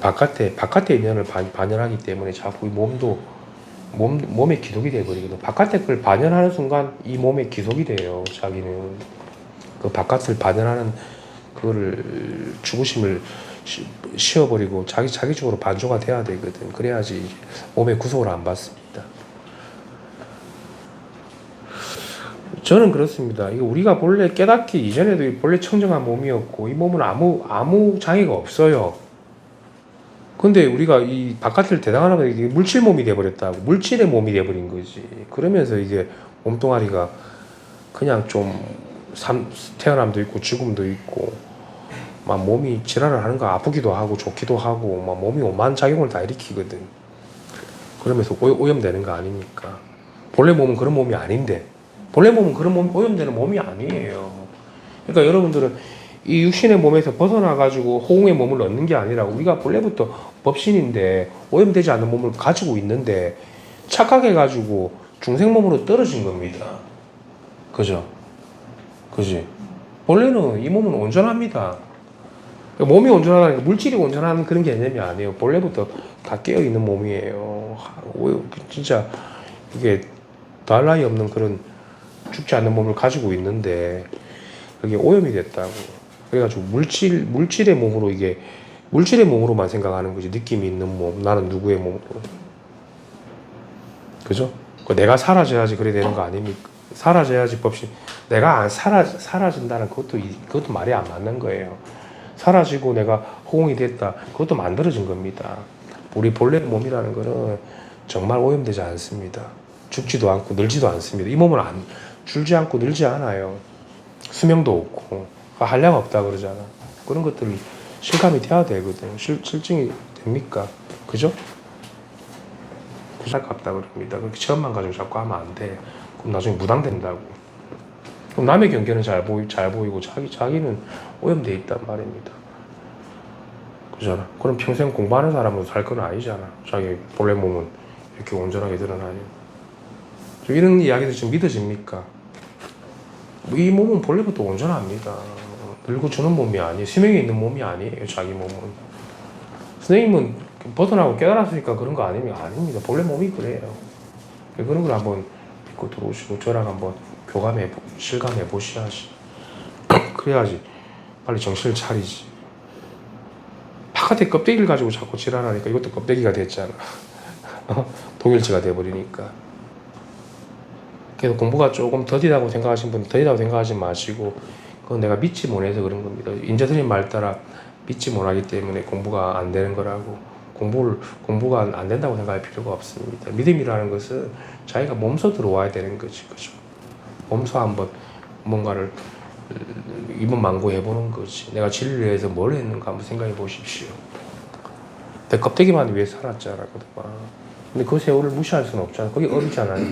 바깥의 면을 반영하기 때문에 자꾸 이 몸에 기속이 돼버리거든. 바깥의 걸 반영하는 순간 이 몸에 기속이 돼요. 자기는 그 바깥을 반영하는 그거를 죽으심을 씌워버리고 자기 쪽으로 반조가 돼야 되거든. 그래야지 몸의 구속을 안 받습니다. 저는 그렇습니다. 이거 우리가 본래 깨닫기 이전에도 본래 청정한 몸이었고 이 몸은 아무 장애가 없어요. 근데 우리가 이 바깥을 대당하려고 이게 물질 몸이 돼버렸다고. 물질의 몸이 돼버린 거지. 그러면서 이게 몸뚱아리가 그냥 좀 태어남도 있고 죽음도 있고 막 몸이 지랄을 하는 거 아프기도 하고 좋기도 하고 막 몸이 오만 작용을 다 일으키거든. 그러면서 오염되는 거 아닙니까? 본래 몸은 그런 몸이 아닌데 본래 몸은 그런 몸, 오염되는 몸이 아니에요. 그러니까 여러분들은 이 육신의 몸에서 벗어나가지고 호응의 몸을 얻는 게 아니라 우리가 본래부터 법신인데 오염되지 않는 몸을 가지고 있는데 착각해가지고 중생몸으로 떨어진 겁니다. 그죠? 그지? 원래는 이 몸은 온전합니다. 몸이 온전하다는 게 물질이 온전한 그런 개념이 아니에요. 본래부터 다 깨어있는 몸이에요. 진짜 이게 더할 나위 없는 그런 죽지 않는 몸을 가지고 있는데 그게 오염이 됐다고. 그래가지고 물질의 몸으로 이게 물질의 몸으로만 생각하는 거지. 느낌이 있는 몸, 나는 누구의 몸으로. 그죠? 내가 사라져야지 그래 되는 거 아닙니까? 사라져야지 법신. 내가 안 사라진다는 그것도 말이 안 맞는 거예요. 사라지고 내가 호응이 됐다. 그것도 만들어진 겁니다. 우리 본래 몸이라는 거는 정말 오염되지 않습니다. 죽지도 않고 늘지도 않습니다. 이 몸은 줄지 않고 늘지 않아요. 수명도 없고 한량 없다 그러잖아. 그런 것들이 실감이 돼야 되거든. 실증이 됩니까? 그죠? 값다 그럽니다. 그렇게 체험만 가지고 자꾸 하면 안 돼. 그럼 나중에 무당된다고. 그럼 남의 경계는 잘 보이고 자기는 오염돼 있단 말입니다. 그잖아. 그럼 평생 공부하는 사람은 살 건 아니잖아. 자기 본래 몸은 이렇게 온전하게 드러나니. 이런 이야기들 좀 믿어집니까? 이 몸은 본래부터 온전합니다. 늙고 주는 몸이 아니에요. 수명이 있는 몸이 아니에요. 자기 몸은. 선생님은 벗어나고 깨달았으니까 그런 거 아닙니다. 본래 몸이 그래요. 그런 걸 한번 믿고 들어오시고 저랑 한번 실감해 보셔야지. 그래야지 빨리 정신을 차리지. 바깥에 껍데기를 가지고 자꾸 지랄하니까 이것도 껍데기가 됐잖아. 동일체가 돼버리니까. 그래서 공부가 조금 더디다고 생각하시는 분은 더디다고 생각하지 마시고 그건 내가 믿지 못해서 그런 겁니다. 인자들님 말 따라 믿지 못하기 때문에 공부가 안 되는 거라고. 공부가 안 된다고 생각할 필요가 없습니다. 믿음이라는 것은 자기가 몸소 들어와야 되는 거지. 그죠? 몸소 한번 뭔가를 이번 망고해 보는 거지. 내가 진리를 위해서 뭘 했는가 한번 생각해 보십시오. 내 껍데기만 위해 살았잖아. 근데 그 세월을 무시할 수는 없잖아. 거기 어리잖아요.